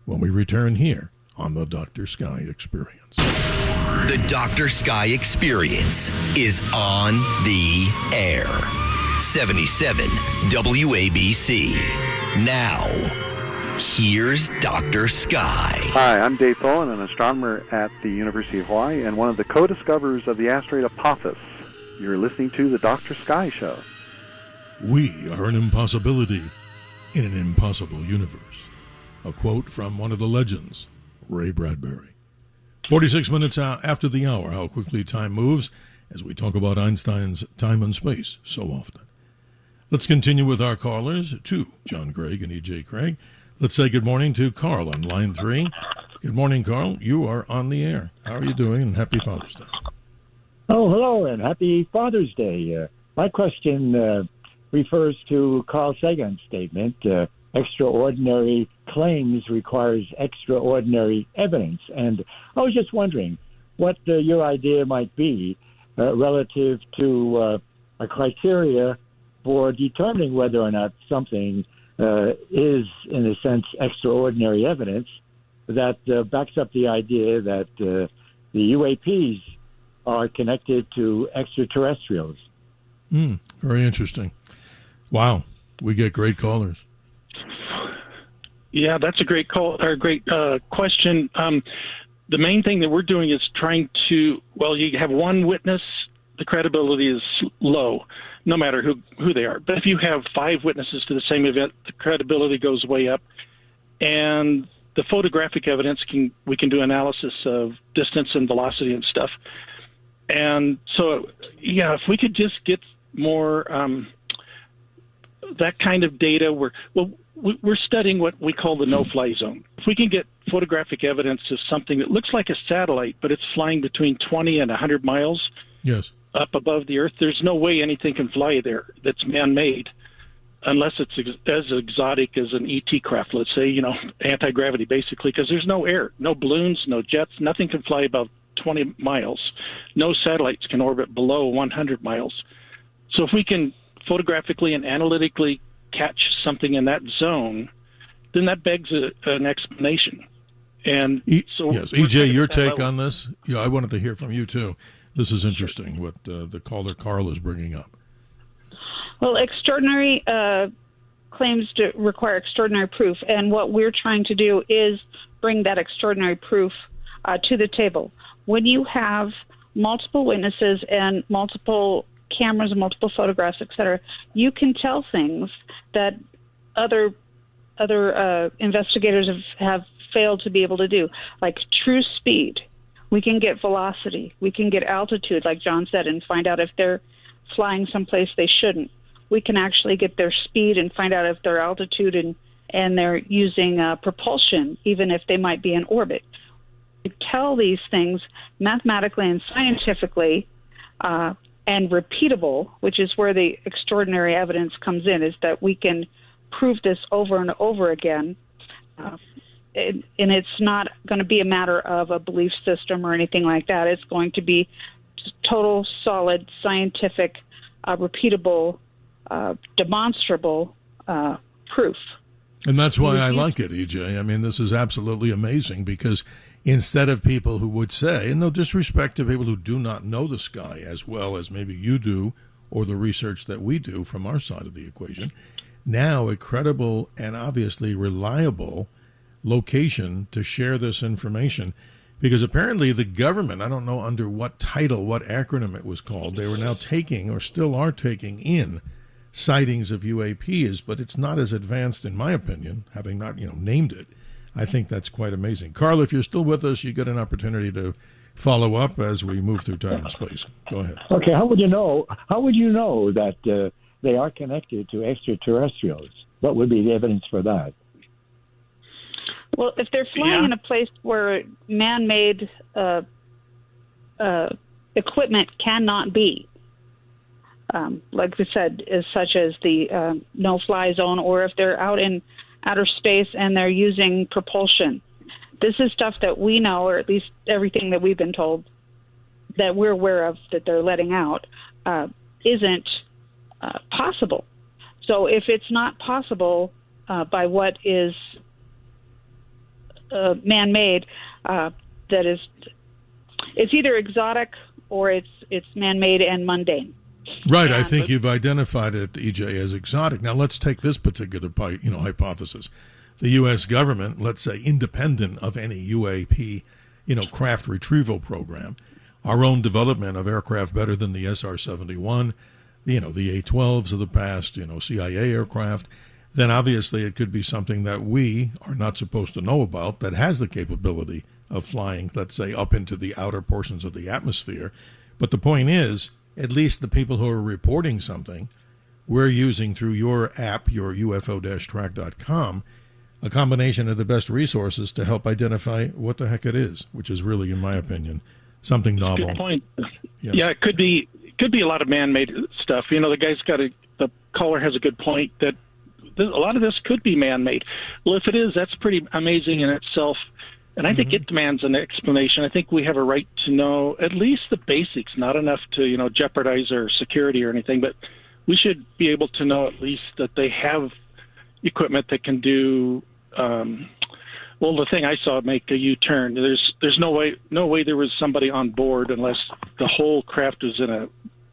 when we return here on the Dr. Sky Experience. The Dr. Sky Experience is on the air. 77 WABC. Now, here's Dr. Sky. Hi, I'm Dave Tholen, an astronomer at the University of Hawaii and one of the co-discoverers of the asteroid Apophis. You're listening to the Dr. Sky Show. We are an impossibility in an impossible universe. A quote from one of the legends, Ray Bradbury. 46 minutes after the hour, how quickly time moves as we talk about Einstein's time and space so often. Let's continue with our callers, to John Craig and E.J. Craig. Let's say good morning to Carl on line 3. Good morning, Carl. You are on the air. How are you doing? And happy Father's Day. Oh, hello, and happy Father's Day. My question refers to Carl Sagan's statement, extraordinary claims requires extraordinary evidence. And I was just wondering what your idea might be relative to a criteria for determining whether or not something is, in a sense, extraordinary evidence that backs up the idea that the UAPs are connected to extraterrestrials. Very interesting. Wow. We get great callers. Yeah, that's a great call or great question. The main thing that we're doing is trying to, well, you have one witness, the credibility is low, no matter who they are. But if you have 5 witnesses to the same event, the credibility goes way up. And the photographic evidence, we can do analysis of distance and velocity and stuff. And so, yeah, if we could just get more that kind of data, we're studying what we call the no-fly zone. If we can get photographic evidence of something that looks like a satellite, but it's flying between 20 and 100 miles yes, up above the Earth, there's no way anything can fly there that's man-made. unless it's as exotic as an ET craft, let's say, anti-gravity basically, because there's no air, no balloons, no jets, nothing can fly above 20 miles. No satellites can orbit below 100 miles. So if we can photographically and analytically catch something in that zone, then that begs an explanation. And so, yes, EJ, your take on this? Yeah, I wanted to hear from you too. This is interesting what the caller Carl is bringing up. Well, extraordinary claims to require extraordinary proof, and what we're trying to do is bring that extraordinary proof to the table. When you have multiple witnesses and multiple cameras and multiple photographs, etc., you can tell things that other investigators have failed to be able to do, like true speed. We can get velocity. We can get altitude, like John said, and find out if they're flying someplace they shouldn't. We can actually get their speed and find out if their altitude and they're using propulsion, even if they might be in orbit. We tell these things mathematically and scientifically and repeatable, which is where the extraordinary evidence comes in, is that we can prove this over and over again. And it's not going to be a matter of a belief system or anything like that. It's going to be total, solid, scientific, repeatable, demonstrable proof. And that's why I like it, EJ. I mean, this is absolutely amazing because instead of people who would say, and no disrespect to people who do not know the sky as well as maybe you do or the research that we do from our side of the equation, now a credible and obviously reliable location to share this information, because apparently the government, I don't know under what title, what acronym it was called, they were now taking or still are taking in sightings of UAPs, but it's not as advanced in my opinion, having not named it. I think that's quite amazing. Carl, if you're still with us, you get an opportunity to follow up as we move through time and space. Go ahead. Okay, how would you know that they are connected to extraterrestrials? What would be the evidence for that? Well, if they're flying in a place where man-made equipment cannot be, like we said, such as the no-fly zone, or if they're out in outer space and they're using propulsion, this is stuff that we know, or at least everything that we've been told that we're aware of that they're letting out, isn't possible. So if it's not possible by what is man-made, that is, it's either exotic or it's man-made and mundane. Right, I think you've identified it, EJ, as exotic. Now let's take this particular hypothesis. The U.S. government, let's say independent of any UAP, craft retrieval program, our own development of aircraft better than the SR-71, the A-12s of the past, CIA aircraft, then obviously it could be something that we are not supposed to know about that has the capability of flying, let's say, up into the outer portions of the atmosphere. But the point is, at least the people who are reporting something, we're using through your app, your UFO-track.com, a combination of the best resources to help identify what the heck it is, which is really, in my opinion, something novel. Good point. Yes. Yeah, it could be a lot of man-made stuff. The caller has a good point that a lot of this could be man-made. Well, if it is, that's pretty amazing in itself. And I think it demands an explanation. I think we have a right to know at least the basics, not enough to, jeopardize our security or anything, but we should be able to know at least that they have equipment that can do, the thing I saw make a U-turn. There's no way there was somebody on board unless the whole craft was in a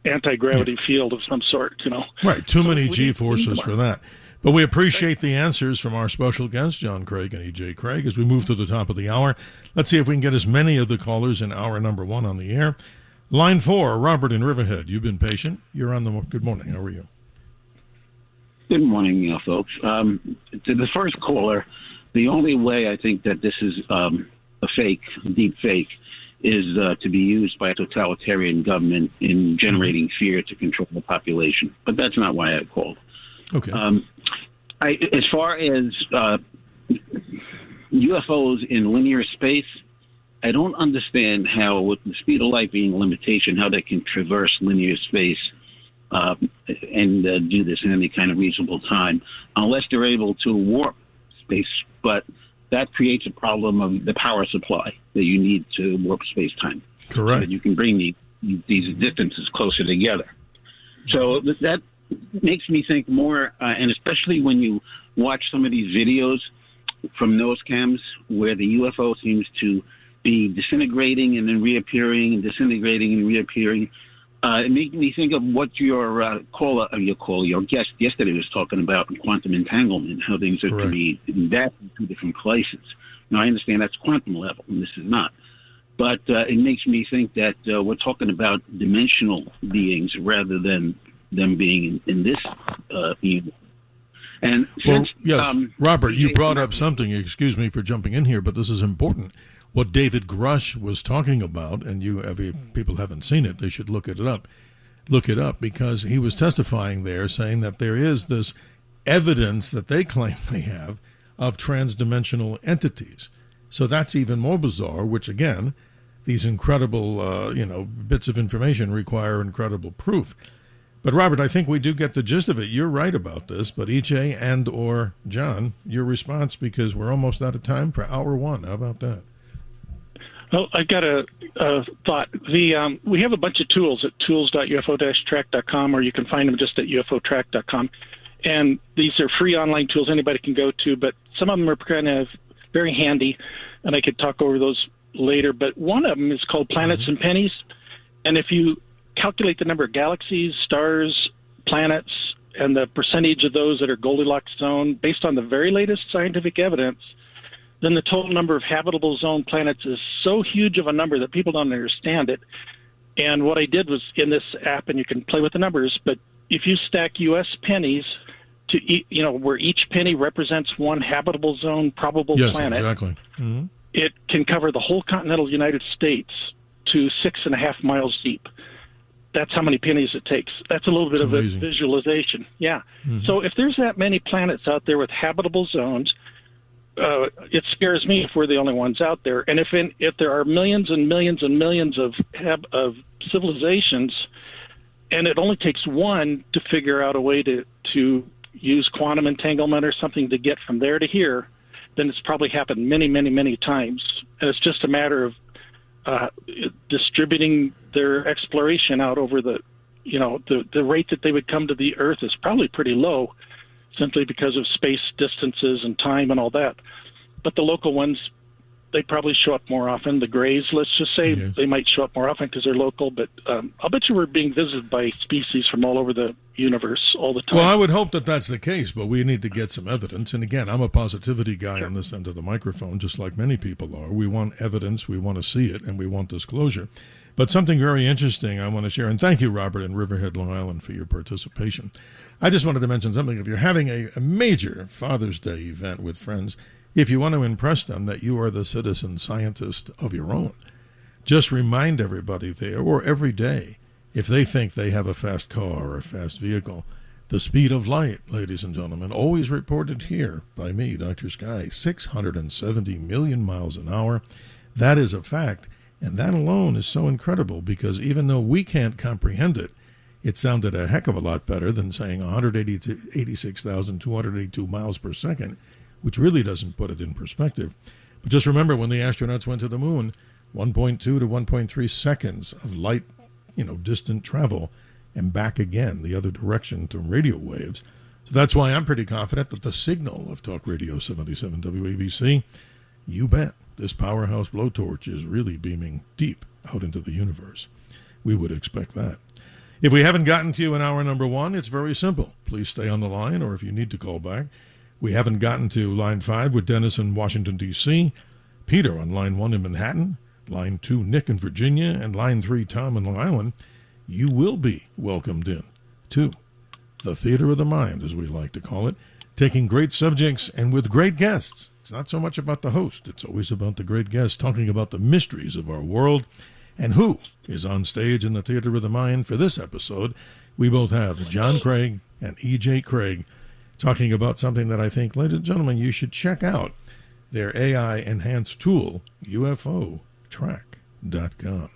anti-gravity field of some sort, Right, too many G-forces for that. But we appreciate the answers from our special guests, John Craig and E.J. Craig, as we move to the top of the hour. Let's see if we can get as many of the callers in hour number 1 on the air. Line 4, Robert in Riverhead. You've been patient. You're on the... Good morning. How are you? Good morning, folks. To the first caller, the only way I think that this is a deep fake, is to be used by a totalitarian government in generating fear to control the population. But that's not why I called. Okay. As far as UFOs in linear space, I don't understand how, with the speed of light being a limitation, how they can traverse linear space and do this in any kind of reasonable time, unless they're able to warp space. But that creates a problem of the power supply that you need to warp space-time. Correct. So that you can bring these distances closer together. So that makes me think more, and especially when you watch some of these videos from nose cams where the UFO seems to be disintegrating and then reappearing and disintegrating and reappearing. It made me think of what your guest yesterday was talking about quantum entanglement, how things can be embedded in two different places. Now, I understand that's quantum level, and this is not. But it makes me think that we're talking about dimensional beings rather than them being in this being. And well, yes, Robert, you brought up something, excuse me for jumping in here, but this is important. What David Grush was talking about, and people haven't seen it, they should look it up. Look it up, because he was testifying there saying that there is this evidence that they claim they have of transdimensional entities. So that's even more bizarre, which again, these incredible, bits of information require incredible proof. But Robert, I think we do get the gist of it. You're right about this, but EJ and or John, your response, because we're almost out of time for hour one. How about that? Well, I got a thought. We have a bunch of tools at tools.ufo-track.com, or you can find them just at ufotrack.com. And these are free online tools anybody can go to, but some of them are kind of very handy, and I could talk over those later. But one of them is called Planets and Pennies. And if you calculate the number of galaxies, stars, planets, and the percentage of those that are Goldilocks zone based on the very latest scientific evidence, then the total number of habitable zone planets is so huge of a number that people don't understand it. And what I did was in this app, and you can play with the numbers, but if you stack U.S. pennies to, where each penny represents one habitable zone probable planet, exactly. Mm-hmm. It can cover the whole continental United States to 6.5 miles deep. That's how many pennies it takes. That's a little bit of a visualization. Yeah. Mm-hmm. So if there's that many planets out there with habitable zones, it scares me if we're the only ones out there. And if there are millions and millions and millions of civilizations, and it only takes one to figure out a way to use quantum entanglement or something to get from there to here, then it's probably happened many, many, many times. And it's just a matter of distributing their exploration out over the rate that they would come to the Earth is probably pretty low, simply because of space distances and time and all that. But the local ones, they probably show up more often. The Greys, let's just say, they might show up more often because they're local, but I'll bet you we're being visited by species from all over the universe all the time. Well, I would hope that that's the case, but we need to get some evidence. And again, I'm a positivity guy on this end of the microphone, just like many people are. We want evidence, we want to see it, and we want disclosure. But something very interesting I want to share, and thank you, Robert, in Riverhead, Long Island, for your participation. I just wanted to mention something. If you're having a major Father's Day event with friends, if you want to impress them that you are the citizen scientist of your own, just remind everybody there, or every day, if they think they have a fast car or a fast vehicle, the speed of light, ladies and gentlemen, always reported here by me, Dr. Sky, 670 million miles an hour. That is a fact, and that alone is so incredible because even though we can't comprehend it, it sounded a heck of a lot better than saying 186,282 miles per second, which really doesn't put it in perspective. But just remember, when the astronauts went to the moon, 1.2 to 1.3 seconds of light, distant travel, and back again the other direction through radio waves. So that's why I'm pretty confident that the signal of Talk Radio 77 WABC, you bet, this powerhouse blowtorch is really beaming deep out into the universe. We would expect that. If we haven't gotten to you in hour number one, it's very simple. Please stay on the line, or if you need to call back. We haven't gotten to line 5 with Dennis in Washington, D.C., Peter on line 1 in Manhattan, line 2 Nick in Virginia, and line 3 Tom in Long Island. You will be welcomed in to the Theater of the Mind, as we like to call it, taking great subjects and with great guests. It's not so much about the host. It's always about the great guests talking about the mysteries of our world. And who is on stage in the Theater of the Mind for this episode? We both have John Craig and E.J. Craig talking about something that I think, ladies and gentlemen, you should check out. Their AI-enhanced tool, ufotrack.com.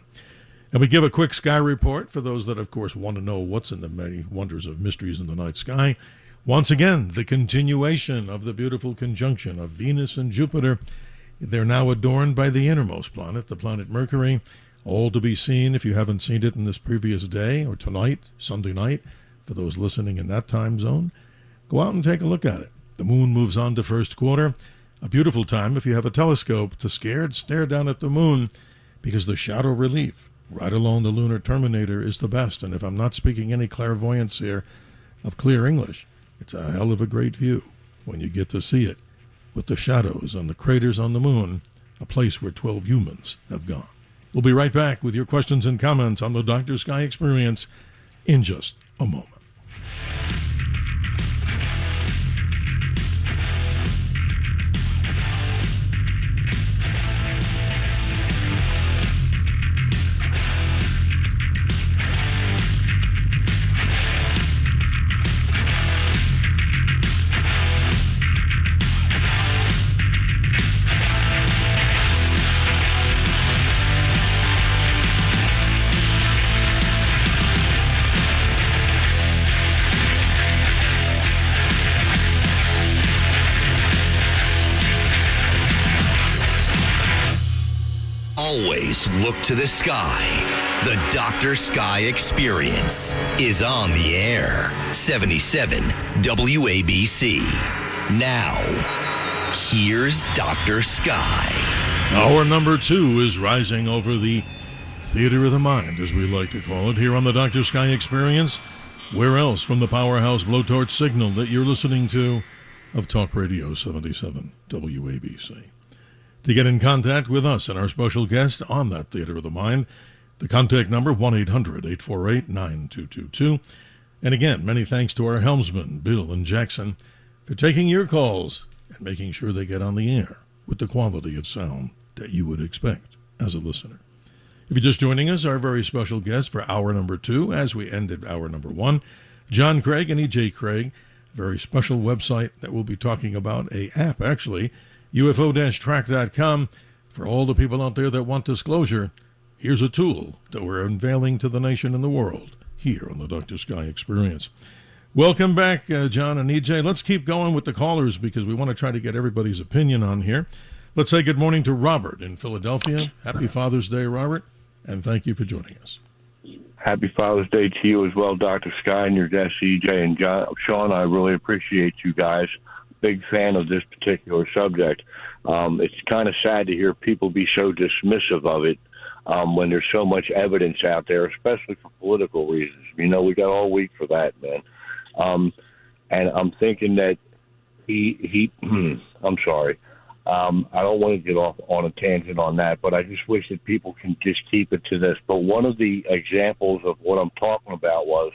And we give a quick sky report for those that, of course, want to know what's in the many wonders of mysteries in the night sky. Once again, the continuation of the beautiful conjunction of Venus and Jupiter. They're now adorned by the innermost planet, the planet Mercury, all to be seen if you haven't seen it in this previous day or tonight, Sunday night, for those listening in that time zone. Go out and take a look at it. The moon moves on to first quarter. A beautiful time if you have a telescope to stare down at the moon, because the shadow relief right along the lunar terminator is the best. And if I'm not speaking any clairvoyance here of clear English, it's a hell of a great view when you get to see it with the shadows and the craters on the moon, a place where 12 humans have gone. We'll be right back with your questions and comments on the Dr. Sky Experience in just a moment. Always look to the sky. The Dr. Sky Experience is on the air. 77 WABC. Now, here's Dr. Sky. Hour number 2 is rising over the theater of the mind, as we like to call it, here on the Dr. Sky Experience. Where else from the powerhouse blowtorch signal that you're listening to of Talk Radio 77 WABC. To get in contact with us and our special guest on that Theater of the Mind, the contact number 1-800-848-9222. And again, many thanks to our helmsmen, Bill and Jackson, for taking your calls and making sure they get on the air with the quality of sound that you would expect as a listener. If you're just joining us, our very special guest for hour number 2, as we ended hour number 1, John Craig and E.J. Craig, a very special website that we'll be talking about, a app actually, UFO-track.com. For all the people out there that want disclosure, here's a tool that we're unveiling to the nation and the world here on the Dr. Sky Experience. Welcome back, John and EJ. Let's keep going with the callers because we want to try to get everybody's opinion on here. Let's say good morning to Robert in Philadelphia. Happy Father's Day, Robert, and thank you for joining us. Happy Father's Day to you as well, Dr. Sky, and your guests, EJ and John. Sean, I really appreciate you guys. Big fan of this particular subject. It's kind of sad to hear people be so dismissive of it when there's so much evidence out there, especially for political reasons. You know, we got all week for that, man. And I'm thinking that I'm sorry. I don't want to get off on a tangent on that, but I just wish that people can just keep it to this. But one of the examples of what I'm talking about was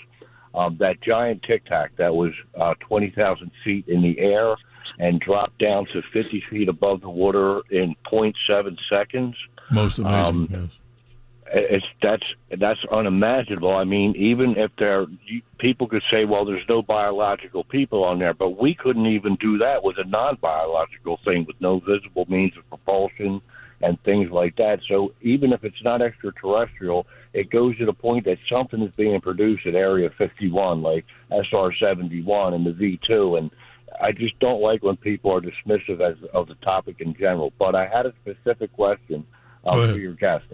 that giant Tic Tac that was 20,000 feet in the air and dropped down to 50 feet above the water in 0.7 seconds. Most amazing, yes. That's unimaginable. I mean, even if people could say, well, there's no biological people on there, but we couldn't even do that with a non-biological thing with no visible means of propulsion and things like that. So even if it's not extraterrestrial, it goes to the point that something is being produced at Area 51, like SR-71 and the V2, and I just don't like when people are dismissive of the topic in general. But I had a specific question for your guest.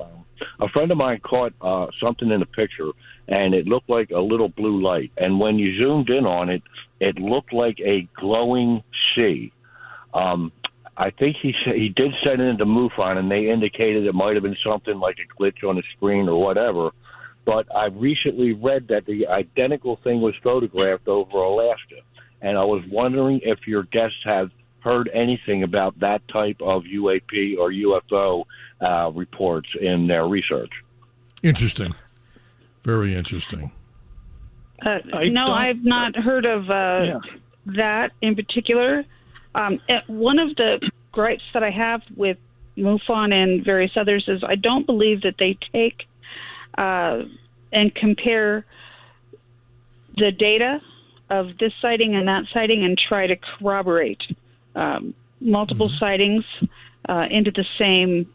A friend of mine caught something in a picture, and it looked like a little blue light. And when you zoomed in on it, it looked like a glowing sea. I think he did send it into MUFON, and they indicated it might have been something like a glitch on the screen or whatever. But I recently read that the identical thing was photographed over Alaska. And I was wondering if your guests have heard anything about that type of UAP or UFO reports in their research. Interesting. Very interesting. No, I've not heard of that in particular. One of the gripes that I have with MUFON and various others is I don't believe that they take and compare the data of this sighting and that sighting and try to corroborate multiple sightings into the same,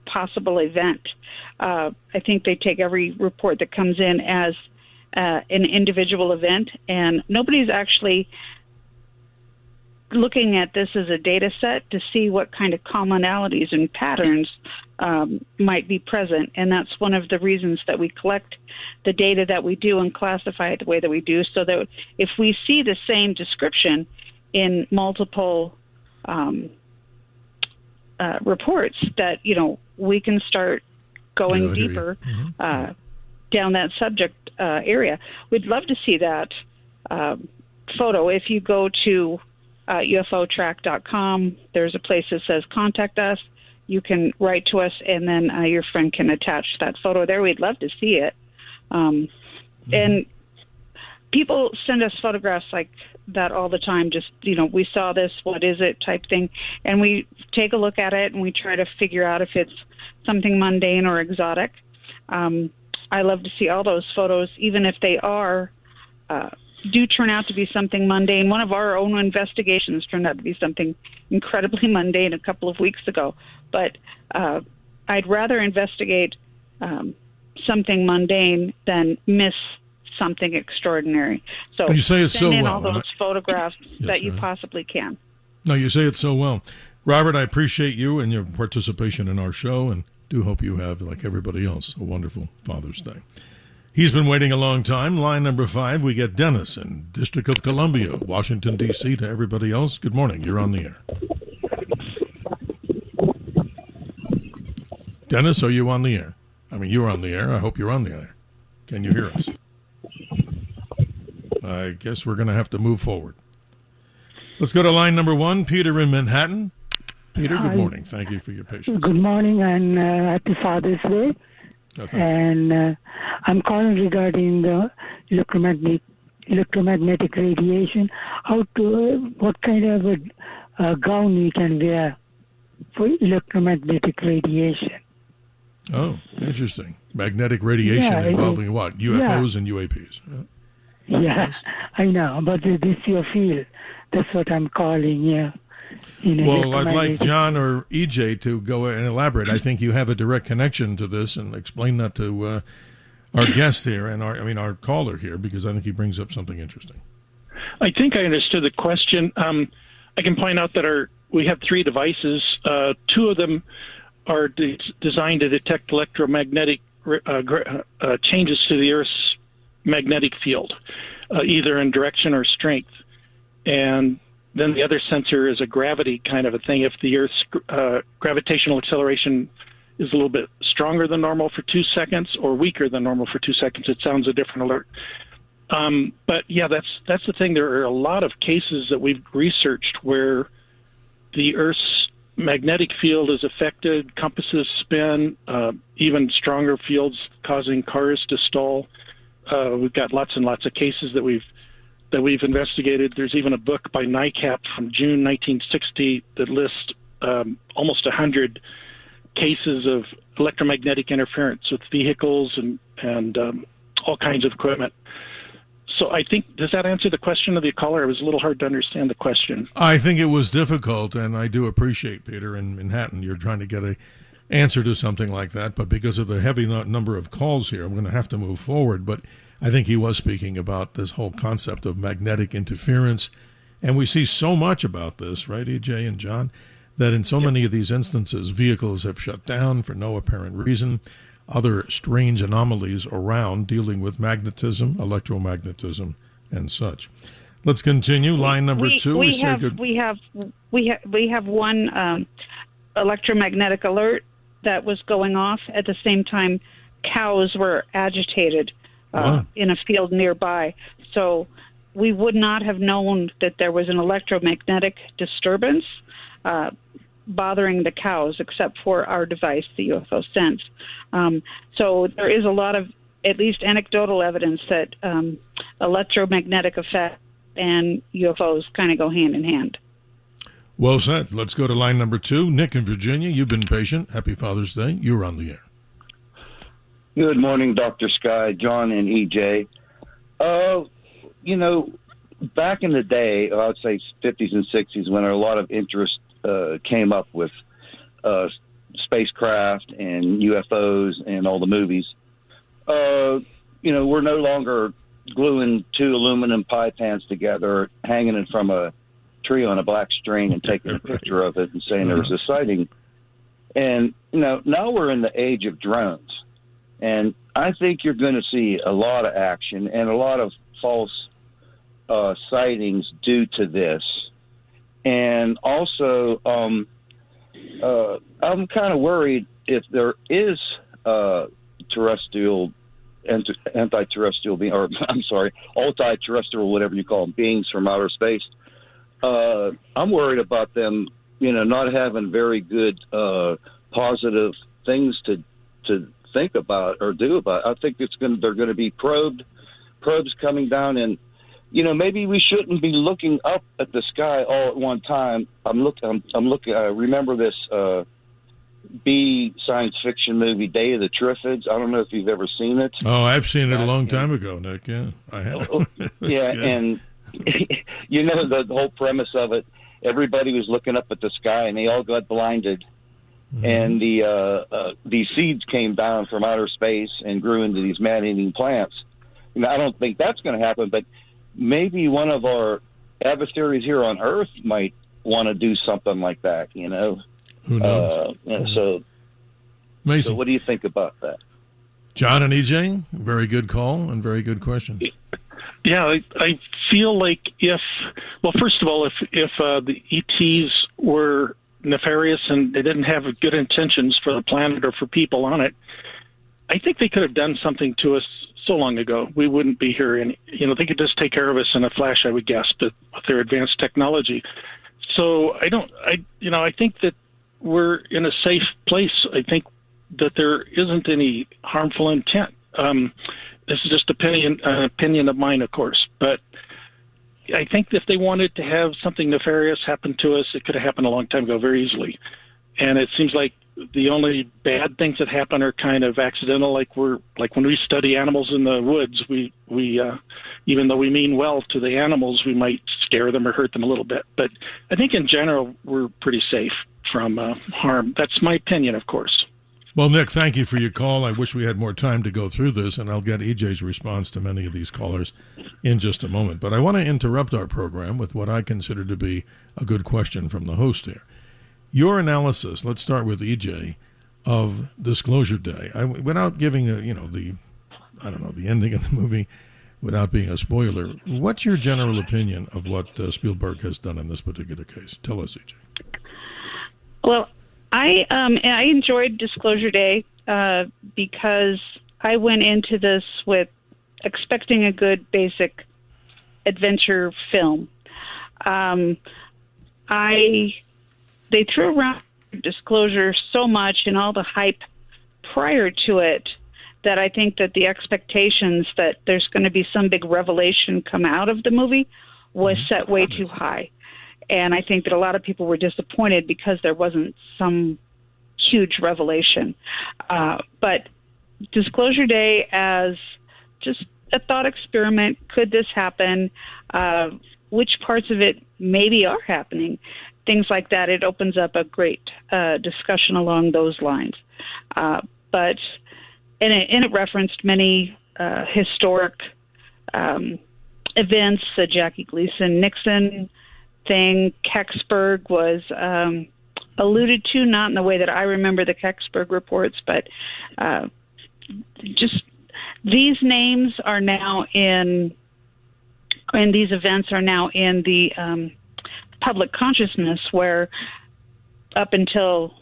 possible event. I think they take every report that comes in as an individual event, and nobody's actually looking at this as a data set to see what kind of commonalities and patterns might be present. And that's one of the reasons that we collect the data that we do and classify it the way that we do, so that if we see the same description in multiple reports, that, we can start going deeper down that subject area. We'd love to see that photo. If you go to UFOtrack.com, there's a place that says contact us. You can write to us, and then your friend can attach that photo there. We'd love to see it. And people send us photographs like that all the time. Just, we saw this, what is it type thing. And we take a look at it and we try to figure out if it's something mundane or exotic. I love to see all those photos, even if they do turn out to be something mundane. One of our own investigations turned out to be something incredibly mundane a couple of weeks ago. But I'd rather investigate something mundane than miss something extraordinary. So you say it so send in well, all those photographs that you ma'am. possibly can. No, you say it so well. Robert, I appreciate you and your participation in our show, and do hope you have, like everybody else, a wonderful Father's Day. He's been waiting a long time. Line number 5, we get Dennis in District of Columbia, Washington, D.C. To everybody else, good morning. You're on the air. Dennis, are you on the air? I mean, you're on the air. I hope you're on the air. Can you hear us? I guess we're going to have to move forward. Let's go to line number 1, Peter in Manhattan. Peter, good morning. Thank you for your patience. Good morning and happy Father's Day. And I'm calling regarding the electromagnetic radiation. What kind of a gown we can wear for electromagnetic radiation? Oh, interesting. Magnetic radiation involving what? UFOs and UAPs. Yeah, Yes. I know, but this is your field. That's what I'm calling, yeah. Well, I'd like John or EJ to go and elaborate. I think you have a direct connection to this, and explain that to our guest here and our caller here, because I think he brings up something interesting. I think I understood the question. I can point out that we have 3 devices. 2 of them are designed to detect electromagnetic changes to the Earth's magnetic field, either in direction or strength. And then the other sensor is a gravity kind of a thing. If the Earth's gravitational acceleration is a little bit stronger than normal for 2 seconds or weaker than normal for 2 seconds, it sounds a different alert. But yeah, that's the thing. There are a lot of cases that we've researched where the Earth's magnetic field is affected, compasses spin, even stronger fields causing cars to stall. We've got lots and lots of cases that we've investigated. There's even a book by NICAP from June 1960 that lists almost 100 cases of electromagnetic interference with vehicles and all kinds of equipment. So I think, does that answer the question of the caller? It was a little hard to understand the question. I think it was difficult, and I do appreciate, Peter, in Manhattan, you're trying to get an answer to something like that, but because of the heavy number of calls here, I'm going to have to move forward. But I think he was speaking about this whole concept of magnetic interference, and we see so much about this, right, EJ and John, that in so many of these instances, vehicles have shut down for no apparent reason. Other strange anomalies around dealing with magnetism, electromagnetism, and such. Let's continue. Line number 2. We have one electromagnetic alert that was going off at the same time. Cows were agitated in a field nearby, so we would not have known that there was an electromagnetic disturbance bothering the cows, except for our device, the UFO Sense. So there is a lot of, at least anecdotal evidence that electromagnetic effect and UFOs kind of go hand in hand. Well said. Let's go to line number 2. Nick in Virginia, you've been patient. Happy Father's Day. You're on the air. Good morning, Dr. Sky, John, and EJ. Back in the day, I would say 50s and 60s, when a lot of interest came up with spacecraft and UFOs and all the movies. We're no longer gluing two aluminum pie pans together, hanging it from a tree on a black string and taking a picture of it and saying there was a sighting. And, now we're in the age of drones. And I think you're going to see a lot of action and a lot of false sightings due to this. And also, I'm kind of worried if there is anti-terrestrial being, or I'm sorry, ultra-terrestrial, whatever you call them, beings from outer space. I'm worried about them, not having very good positive things to think about or do about. I think they're going to be probes coming down, and maybe we shouldn't be looking up at the sky all at one time. I'm looking. I remember this B science fiction movie, Day of the Triffids. I don't know if you've ever seen it. Oh, I've seen it a long time ago, Nick. Yeah, I have. Yeah, and the whole premise of it. Everybody was looking up at the sky, and they all got blinded. Mm-hmm. And these seeds came down from outer space and grew into these man-eating plants. I don't think that's going to happen, but maybe one of our adversaries here on Earth might want to do something like that. Who knows? So Amazing. So what do you think about that? John and EJ, very good call and very good question. Yeah, I feel like first of all, if the ETs were nefarious and they didn't have good intentions for the planet or for people on it, I think they could have done something to us so long ago. We wouldn't be here, and they could just take care of us in a flash, I would guess, but with their advanced technology. So I think that we're in a safe place. I think that there isn't any harmful intent. This is just an opinion of mine, of course, but I think if they wanted to have something nefarious happen to us, it could have happened a long time ago very easily. And it seems like the only bad things that happen are kind of accidental, like when we study animals in the woods, we even though we mean well to the animals, we might scare them or hurt them a little bit. But I think in general, we're pretty safe from harm. That's my opinion, of course. Well, Nick, thank you for your call. I wish we had more time to go through this, and I'll get EJ's response to many of these callers in just a moment. But I want to interrupt our program with what I consider to be a good question from the host here. Your analysis, let's start with EJ, of Disclosure Day. Without giving the ending of the movie, without being a spoiler, what's your general opinion of what Spielberg has done in this particular case? Tell us, EJ. Well, I enjoyed Disclosure Day because I went into this with expecting a good basic adventure film. They threw around Disclosure so much and all the hype prior to it that I think that the expectations that there's going to be some big revelation come out of the movie was set way too high. And I think that a lot of people were disappointed because there wasn't some huge revelation. But Disclosure Day as just a thought experiment, could this happen? Which parts of it maybe are happening? Things like that. It opens up a great discussion along those lines. But it referenced many historic events, the Jackie Gleason Nixon thing. Kecksburg was alluded to, not in the way that I remember the Kecksburg reports, but just these names are now and these events are now in the public consciousness, where up until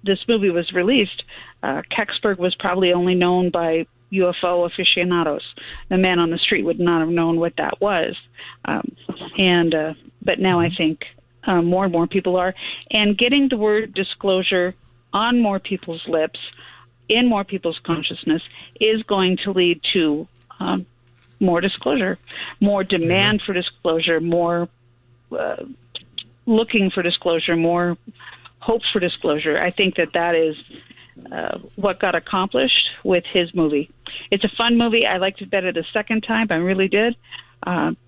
this movie was released, Kecksburg was probably only known by UFO aficionados. The man on the street would not have known what that was. But now I think more and more people are. And getting the word disclosure on more people's lips, in more people's consciousness, is going to lead to more disclosure, more demand for disclosure, more looking for disclosure, more hope for disclosure. I think that is what got accomplished with his movie. It's a fun movie. I liked it better the second time. I really did,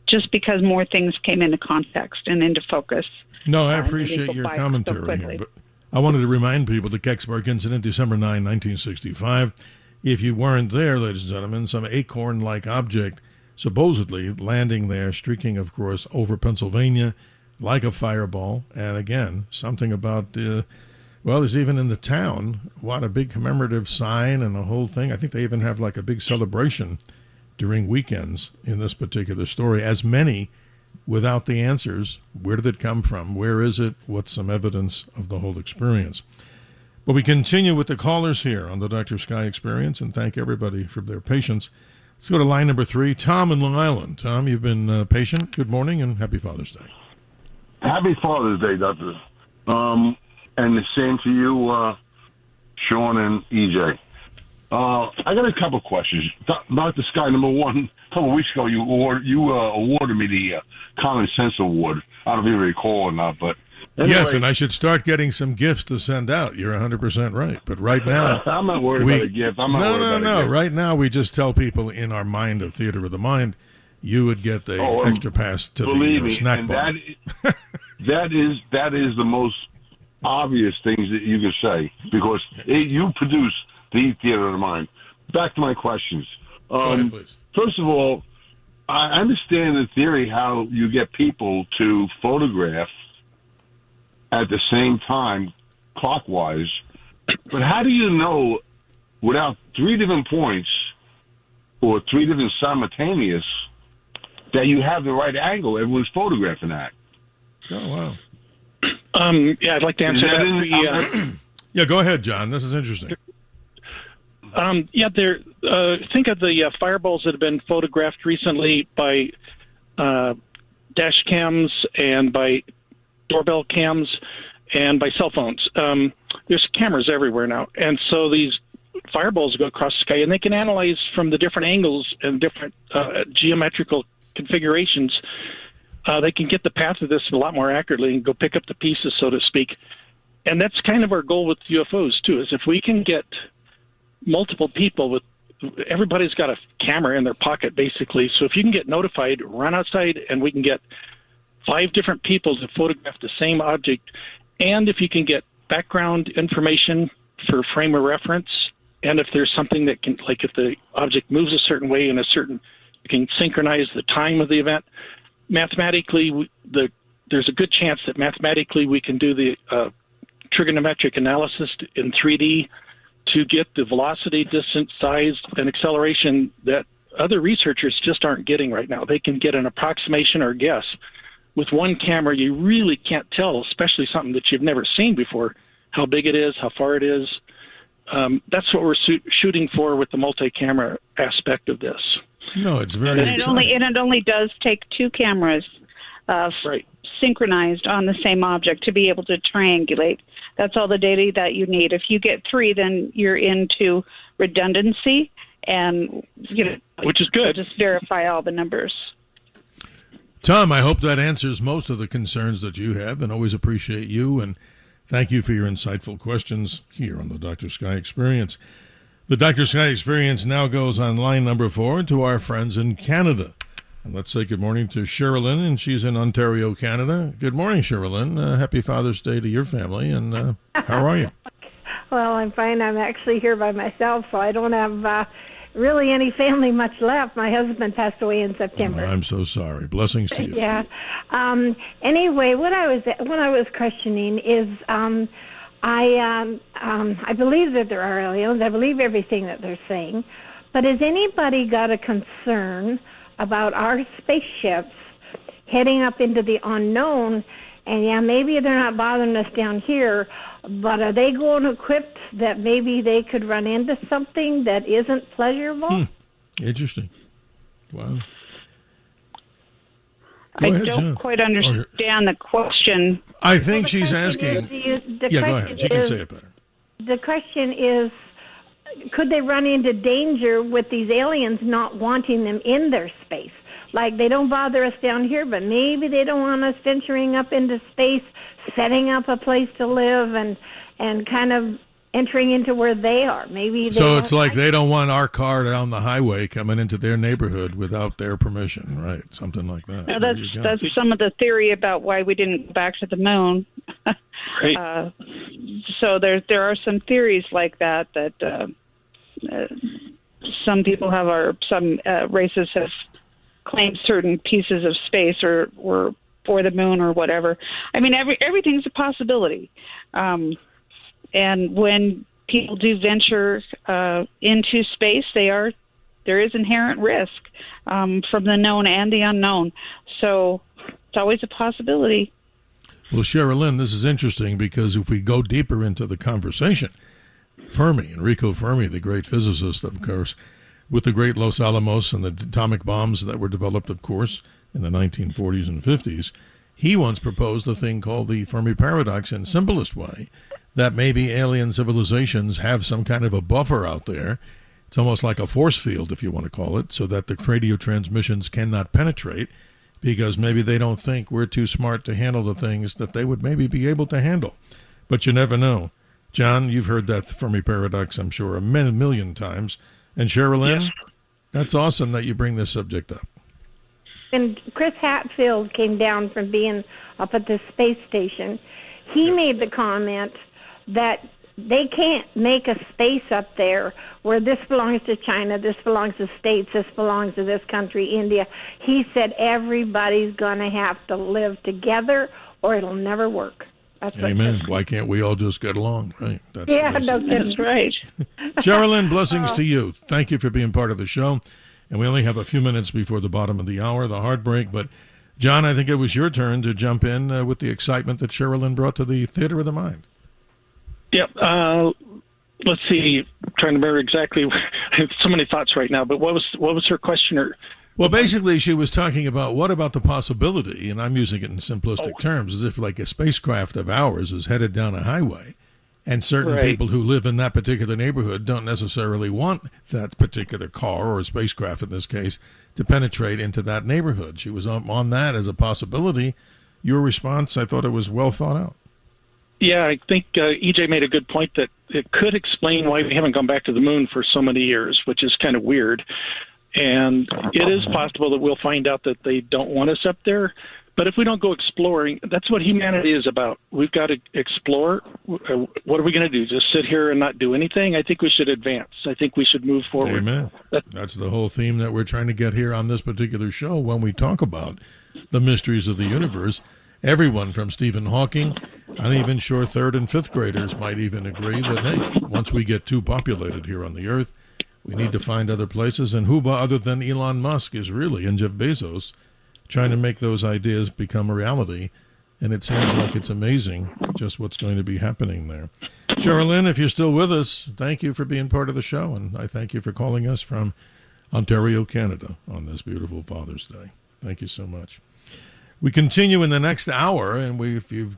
just because more things came into context and into focus. No, I appreciate your commentary here, but I wanted to remind people the Kecksburg incident, December 9, 1965. If you weren't there, ladies and gentlemen, some acorn-like object supposedly landing there, streaking, of course, over Pennsylvania like a fireball. And again, something about, there's even in the town, what a big commemorative sign and the whole thing. I think they even have like a big celebration during weekends in this particular story, as many without the answers. Where did it come from? Where is it? What's some evidence of the whole experience? But we continue with the callers here on the Dr. Sky Experience, and thank everybody for their patience. Let's go to line number 3, Tom in Long Island. Tom, you've been patient. Good morning and happy Father's Day. Happy Father's Day, Doctor. And the same to you, Sean and EJ. I got a couple questions. Dr. Sky, number one, a couple of weeks ago, you awarded me the Common Sense Award. I don't know if you recall or not, but anyway. Yes, and I should start getting some gifts to send out. You're 100% right. But right now, I'm not worried about a gift. No. Right now, we just tell people in our mind of Theater of the Mind, you would get the extra pass to the snack bar. That is the most obvious things that you can say, because you produce the Theater of the Mind. Back to my questions. Go ahead, please. First of all, I understand in theory how you get people to photograph at the same time clockwise, but how do you know without 3 different points or 3 different simultaneous that you have the right angle everyone's photographing at? Oh, wow. I'd like to answer that. Yeah, go ahead, John. This is interesting. Think of the fireballs that have been photographed recently by dash cams and by doorbell cams and by cell phones. There's cameras everywhere now, and so these fireballs go across the sky, and they can analyze from the different angles and different geometrical configurations. They can get the path of this a lot more accurately and go pick up the pieces, so to speak. And that's kind of our goal with UFOs, too, is if we can get multiple people everybody's got a camera in their pocket, basically. So if you can get notified, run outside, and we can get 5 different people to photograph the same object. And if you can get background information for frame of reference, and if there's something that can, like if the object moves a certain way in you can synchronize the time of the event. Mathematically, there's a good chance that mathematically we can do the trigonometric analysis in 3D to get the velocity, distance, size, and acceleration that other researchers just aren't getting right now. They can get an approximation or guess. With one camera, you really can't tell, especially something that you've never seen before, how big it is, how far it is. That's what we're shooting for with the multi-camera aspect of this. No, it's very exciting. It only does take 2 cameras synchronized on the same object to be able to triangulate. That's all the data that you need. If you get 3, then you're into redundancy, and which is good. Just verify all the numbers. Tom, I hope that answers most of the concerns that you have, and always appreciate you, and thank you for your insightful questions here on the Dr. Sky Experience. The Dr. Sky Experience now goes on line number 4 to our friends in Canada. And let's say good morning to Sherilyn, and she's in Ontario, Canada. Good morning, Sherilyn. Happy Father's Day to your family, and how are you? Well, I'm fine. I'm actually here by myself, so I don't have really any family much left. My husband passed away in September. I'm so sorry. Blessings to you. Yeah. Anyway, what I was questioning is I believe that there are aliens. I believe everything that they're saying. But has anybody got a concern about our spaceships heading up into the unknown? And maybe they're not bothering us down here, but are they going equipped that maybe they could run into something that isn't pleasurable? Interesting. Wow. I don't quite understand the question. I think she's asking. Go ahead. You can say it better. The question is, could they run into danger with these aliens not wanting them in their space? Like, they don't bother us down here, but maybe they don't want us venturing up into space, setting up a place to live, and kind of entering into where they are. Maybe. So it's like they don't want our car down the highway coming into their neighborhood without their permission, right? Something like that. Now, that's some of the theory about why we didn't go back to the moon. Right. So there are some theories like that some people have, or some races have claimed certain pieces of space or for the moon or whatever. I mean, everything's a possibility. And when people do venture into space, there is inherent risk from the known and the unknown. So it's always a possibility. Well, Sherilyn, this is interesting because if we go deeper into the conversation, Enrico Fermi, the great physicist, of course, with the great Los Alamos and the atomic bombs that were developed, of course, in the 1940s and 50s, he once proposed a thing called the Fermi paradox in simplest way, that maybe alien civilizations have some kind of a buffer out there. It's almost like a force field, if you want to call it, so that the radio transmissions cannot penetrate, because maybe they don't think we're too smart to handle the things that they would maybe be able to handle. But you never know. John, you've heard that Fermi paradox, I'm sure, a million times. And Sherilyn, yes. That's awesome that you bring this subject up. And Chris Hadfield came down from being up at the space station. He made the comment that they can't make a space up there where this belongs to China, this belongs to States, this belongs to this country, India. He said everybody's going to have to live together or it'll never work. That's Amen. Why can't we all just get along, right? That's right. Sherilyn, blessings to you. Thank you for being part of the show. And we only have a few minutes before the bottom of the hour, the heartbreak. But, John, I think it was your turn to jump in with the excitement that Sherilyn brought to the Theater of the Mind. Yep. Let's see. I'm trying to remember exactly. I have so many thoughts right now. But what was her question? Well, basically, she was talking about what about the possibility, and I'm using it in simplistic terms, as if like a spacecraft of ours is headed down a highway, and certain people who live in that particular neighborhood don't necessarily want that particular car, or a spacecraft in this case, to penetrate into that neighborhood. She was on that as a possibility. Your response, I thought it was well thought out. Yeah, I think EJ made a good point that it could explain why we haven't gone back to the moon for so many years, which is kind of weird. And it is possible that we'll find out that they don't want us up there. But if we don't go exploring, that's what humanity is about. We've got to explore. What are we going to do? Just sit here and not do anything? I think we should advance. I think we should move forward. Amen. That's the whole theme that we're trying to get here on this particular show when we talk about the mysteries of the universe. Everyone from Stephen Hawking, I'm even sure 3rd and 5th graders might even agree that, hey, once we get too populated here on the Earth, we need to find other places. And who other than Elon Musk is really, and Jeff Bezos, trying to make those ideas become a reality. And it seems like it's amazing just what's going to be happening there. Sherilyn, if you're still with us, thank you for being part of the show. And I thank you for calling us from Ontario, Canada on this beautiful Father's Day. Thank you so much. We continue in the next hour. And if you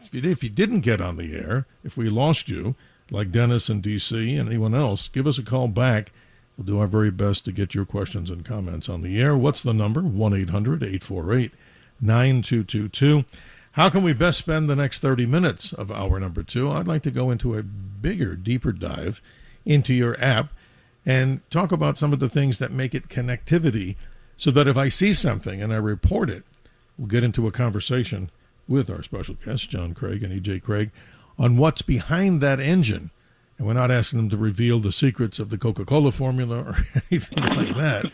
didn't get on the air, if we lost you, like Dennis in D.C. and anyone else, give us a call back. We'll do our very best to get your questions and comments on the air. What's the number? 1-800-848-9222. How can we best spend the next 30 minutes of hour number 2? I'd like to go into a bigger, deeper dive into your app and talk about some of the things that make it connectivity so that if I see something and I report it, we'll get into a conversation with our special guests, John Craig and E.J. Craig, on what's behind that engine. And we're not asking them to reveal the secrets of the Coca-Cola formula or anything like that.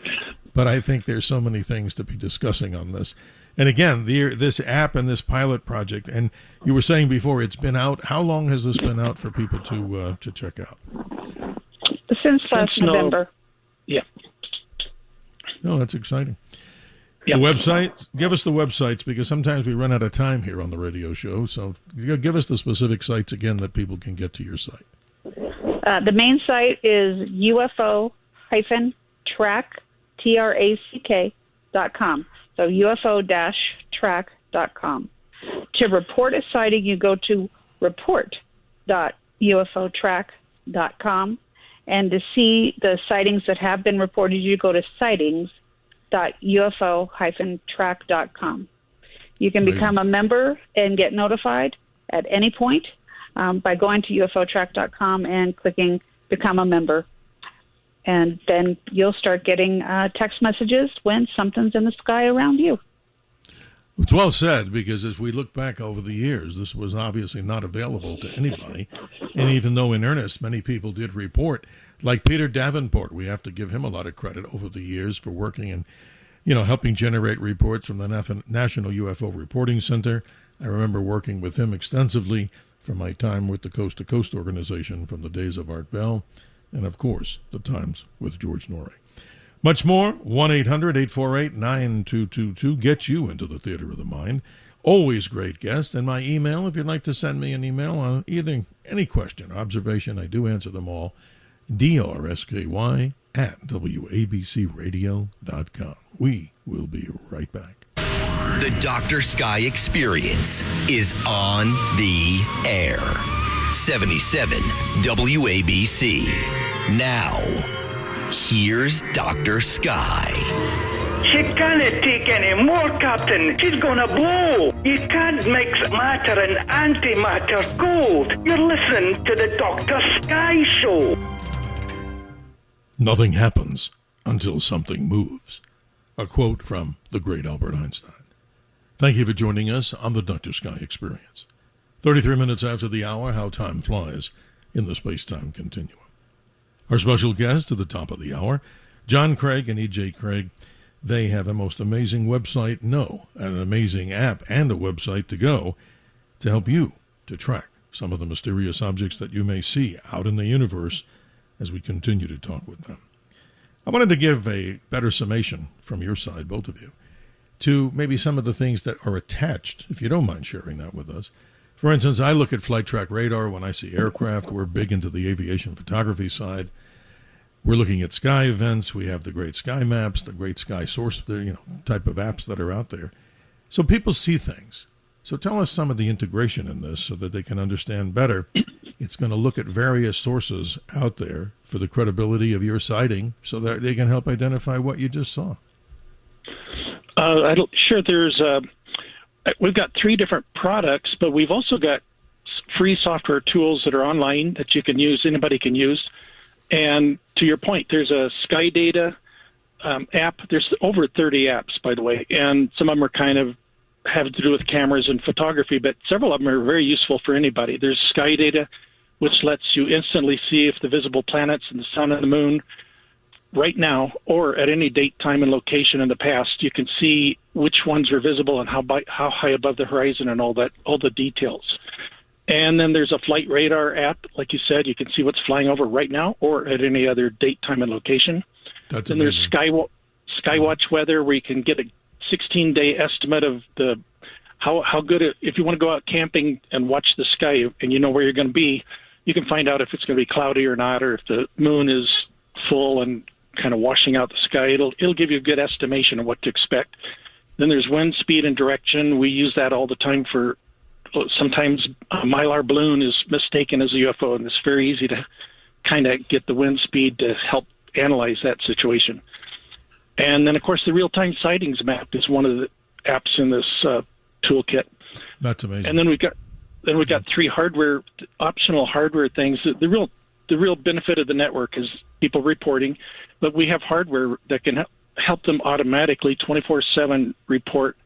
But I think there's so many things to be discussing on this. And again, this app and this pilot project, and you were saying before it's been out. How long has this been out for people to check out? Since last November. Yeah. No, that's exciting. Yep. The website, give us the websites, because sometimes we run out of time here on the radio show. So give us the specific sites again that people can get to your site. The main site is UFO-track.com. So UFO-track.com. To report a sighting, you go to report.ufotrack.com. And to see the sightings that have been reported, you go to sightings.ufo-track.com. You can become a member and get notified at any point by going to ufotrack.com and clicking Become a Member. And then you'll start getting text messages when something's in the sky around you. It's well said, because as we look back over the years, this was obviously not available to anybody. And even though in earnest many people did report, like Peter Davenport, we have to give him a lot of credit over the years for working and, helping generate reports from the National UFO Reporting Center. I remember working with him extensively from my time with the Coast to Coast organization from the days of Art Bell, and of course, the times with George Norrie. Much more, 1-800-848-9222 gets you into the theater of the mind. Always great guest. And my email, if you'd like to send me an email on either any question or observation, I do answer them all, drsky@wabcradio.com. We will be right back. The Dr. Sky Experience is on the air. 77 WABC. Now, here's Dr. Sky. She can't take any more, Captain. She's gonna blow. You can't mix matter and antimatter gold. You're listening to the Dr. Sky Show. Nothing happens until something moves. A quote from the great Albert Einstein. Thank you for joining us on the Dr. Sky Experience. 33 minutes after the hour, how time flies in the space-time continuum. Our special guest at the top of the hour, John Craig and E.J. Craig. They have a most amazing website, an amazing app and a website to go to help you to track some of the mysterious objects that you may see out in the universe as we continue to talk with them. I wanted to give a better summation from your side, both of you, to maybe some of the things that are attached, if you don't mind sharing that with us. For instance, I look at flight track radar when I see aircraft. We're big into the aviation photography side. We're looking at sky events. We have the great sky maps, the great sky source, type of apps that are out there. So people see things. So tell us some of the integration in this so that they can understand better. It's going to look at various sources out there for the credibility of your sighting so that they can help identify what you just saw. Sure, we've got 3 different products, but we've also got free software tools that are online that you can use, anybody can use. And to your point, there's a Sky Data app. There's over 30 apps, by the way, and some of them are kind of have to do with cameras and photography, but several of them are very useful for anybody. There's Sky Data, which lets you instantly see if the visible planets and the sun and the moon right now or at any date, time, and location in the past. You can see which ones are visible and how high above the horizon and all the details. And then there's a flight radar app. Like you said, you can see what's flying over right now or at any other date, time, and location. That's then amazing. There's Skywatch Weather, where you can get a 16-day estimate of how good if you want to go out camping and watch the sky and you know where you're going to be, you can find out if it's going to be cloudy or not, or if the moon is full and kind of washing out the sky. It'll give you a good estimation of what to expect. Then there's wind speed and direction. We use that all the time for sometimes a Mylar balloon is mistaken as a UFO, and it's very easy to kind of get the wind speed to help analyze that situation. And then, of course, the real-time sightings map is one of the apps in this toolkit. That's amazing. And then we've got 3 optional hardware things. The real benefit of the network is people reporting, but we have hardware that can help them automatically 24/7 report.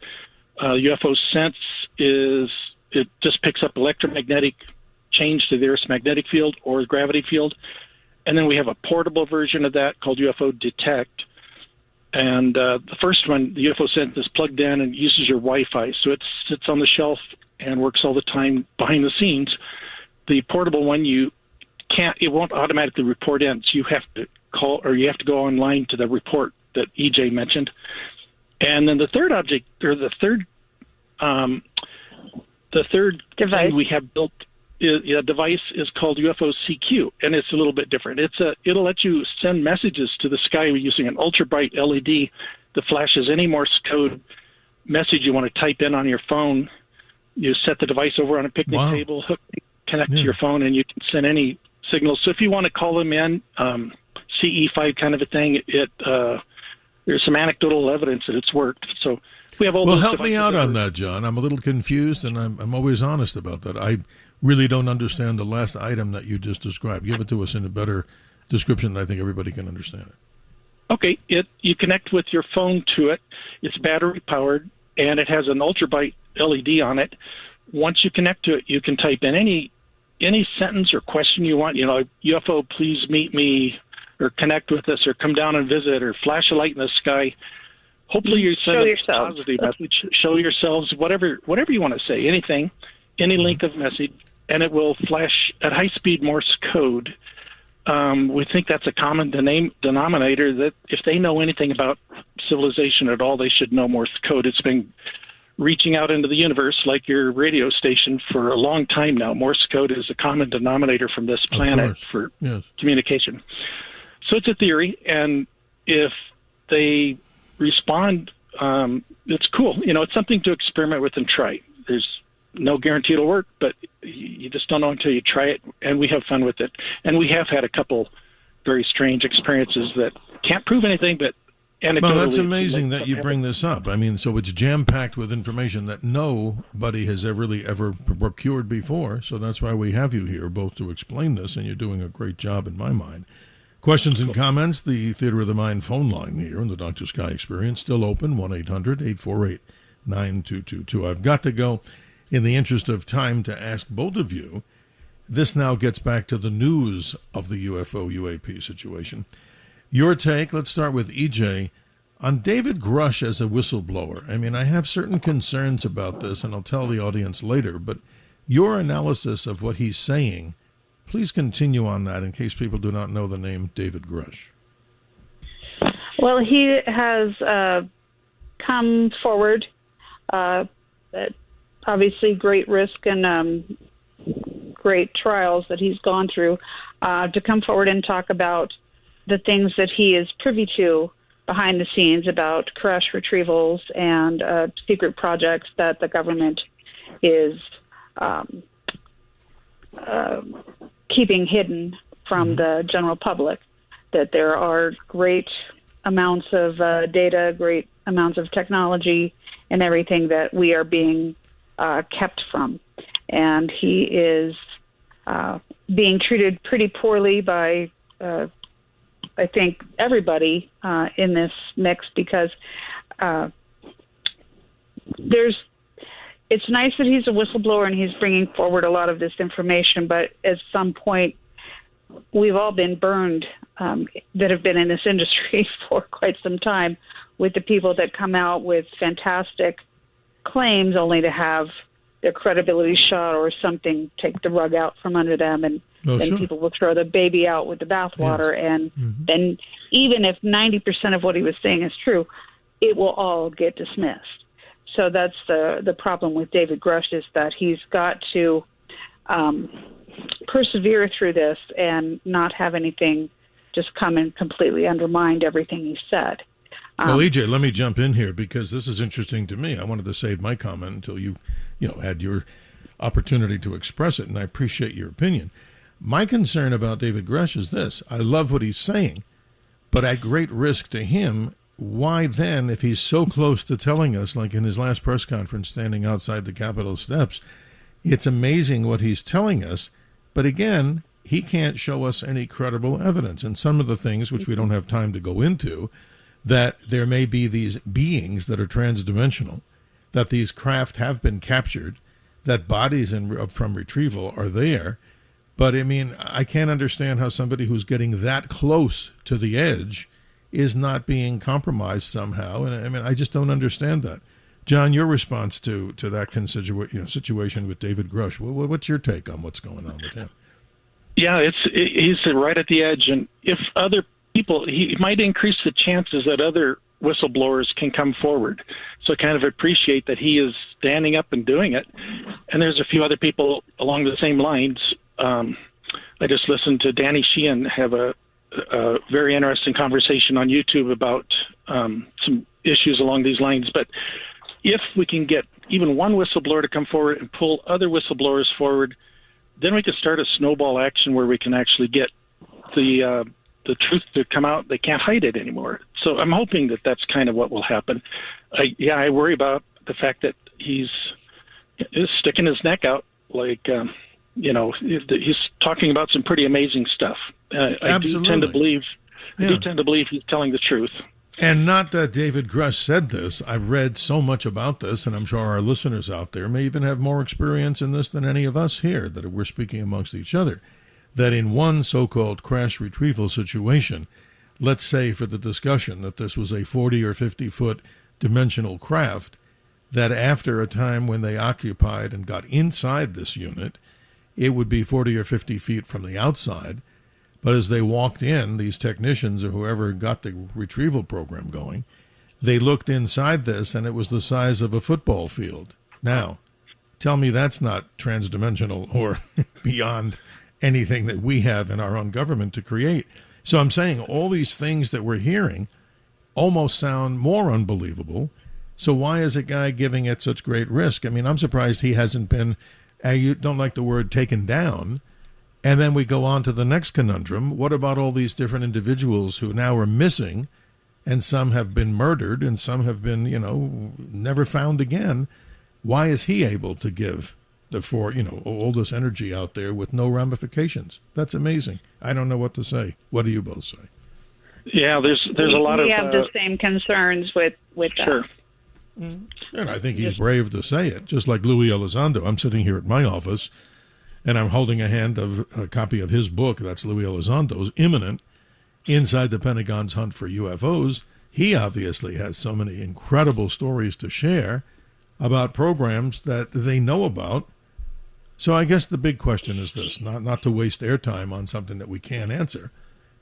UFO Sense it just picks up electromagnetic change to the Earth's magnetic field or gravity field. And then we have a portable version of that called UFO Detect. And the first one, the UFO Sense, is plugged in and uses your Wi-Fi. So it sits on the shelf and works all the time behind the scenes. The portable one, it won't automatically report in. So you have to call, or you have to go online to the report that EJ mentioned. And then the third object, or the third device thing we have built, device is called UFO CQ, and it's a little bit different. It'll let you send messages to the sky using an ultra bright LED that flashes any Morse code message you want to type in on your phone. You set the device over on a picnic table, connect to your phone, and you can send any signals. So if you want to call them in, CE5 kind of a thing, there's some anecdotal evidence that it's worked. So we have all those help me out devices on that, John. I'm a little confused, and I'm always honest about that. I really don't understand the last item that you just described. Give it to us in a better description that I think everybody can understand it. Okay, you connect with your phone to it. It's battery powered, and it has an ultra bright LED on it. Once you connect to it, you can type in any any sentence or question you want, UFO, please meet me, or connect with us, or come down and visit, or flash a light in the sky. Hopefully you send a positive message. Show yourselves, whatever you want to say, anything, any length of message, and it will flash at high-speed Morse code. We think that's a common denominator, that if they know anything about civilization at all, they should know Morse code. It's been reaching out into the universe like your radio station for a long time now. Morse code is a common denominator from this planet for communication. So it's a theory, and if they respond, it's cool. It's something to experiment with and try. There's no guarantee it'll work, but you just don't know until you try it, and we have fun with it. And we have had a couple very strange experiences that can't prove anything, but anecdotally. Well, that's amazing that you bring this up. I mean, so it's jam-packed with information that nobody has ever procured before, so that's why we have you here, both to explain this, and you're doing a great job in my mind. Questions and comments, the Theater of the Mind phone line here in the Dr. Sky Experience, still open, 1-800-848-9222. I've got to go, in the interest of time, to ask both of you. This now gets back to the news of the UFO-UAP situation. Your take, let's start with EJ, on David Grush as a whistleblower. I mean, I have certain concerns about this, and I'll tell the audience later, but your analysis of what he's saying, please continue on that in case people do not know the name David Grush. Well, he has come forward at obviously great risk and great trials that he's gone through to come forward and talk about the things that he is privy to behind the scenes about crash retrievals and secret projects that the government is keeping hidden from the general public, that there are great amounts of data, great amounts of technology, and everything that we are being kept from. And he is being treated pretty poorly by, I think, everybody in this mix, because it's nice that he's a whistleblower and he's bringing forward a lot of this information, but at some point, we've all been burned that have been in this industry for quite some time with the people that come out with fantastic claims only to have their credibility shot or something take the rug out from under them, and then people will throw the baby out with the bathwater. Yes. And then even if 90% of what he was saying is true, it will all get dismissed. So that's the problem with David Grush, is that he's got to persevere through this and not have anything just come and completely undermine everything he said. Well, EJ, let me jump in here because this is interesting to me. I wanted to save my comment until you had your opportunity to express it, and I appreciate your opinion. My concern about David Grush is this. I love what he's saying, but at great risk to him, why then, if he's so close to telling us, like in his last press conference standing outside the Capitol steps, it's amazing what he's telling us, but again, he can't show us any credible evidence. And some of the things, which we don't have time to go into, that there may be these beings that are transdimensional, that these craft have been captured, that bodies from retrieval are there. But, I mean, I can't understand how somebody who's getting that close to the edge is not being compromised somehow. And, I mean, I just don't understand that. John, your response to that situation with David Grush, what's your take on what's going on with him? Yeah, he's right at the edge. And if other people, he might increase the chances that other whistleblowers can come forward. So I kind of appreciate that he is standing up and doing it. And there's a few other people along the same lines. I just listened to Danny Sheehan have a very interesting conversation on YouTube about some issues along these lines. But if we can get even one whistleblower to come forward and pull other whistleblowers forward, then we can start a snowball action where we can actually get the truth to come out. They can't hide it anymore. So I'm hoping that that's kind of what will happen. I worry about the fact that he's sticking his neck out, like, he's talking about some pretty amazing stuff. I do tend to believe he's telling the truth. And not that David Grush said this. I've read so much about this, and I'm sure our listeners out there may even have more experience in this than any of us here, that we're speaking amongst each other, that in one so-called crash retrieval situation, let's say for the discussion that this was a 40 or 50-foot dimensional craft, that after a time when they occupied and got inside this unit, it would be 40 or 50 feet from the outside. But as they walked in, these technicians or whoever got the retrieval program going, they looked inside this and it was the size of a football field. Now, tell me that's not transdimensional or beyond anything that we have in our own government to create. So I'm saying all these things that we're hearing almost sound more unbelievable. So why is a guy giving it such great risk? I mean, I'm surprised he hasn't been, you don't like the word taken down. And then we go on to the next conundrum. What about all these different individuals who now are missing, and some have been murdered and some have been, never found again? Why is he able to give all this energy out there with no ramifications? That's amazing. I don't know what to say. What do you both say? Yeah, there's a lot of... We have the same concerns with sure. that. And I think he's brave to say it, just like Louis Elizondo. I'm sitting here at my office, and I'm holding a copy of his book, that's Louis Elizondo's, Imminent, Inside the Pentagon's Hunt for UFOs. He obviously has so many incredible stories to share about programs that they know about. So I guess the big question is this, not to waste airtime on something that we can't answer,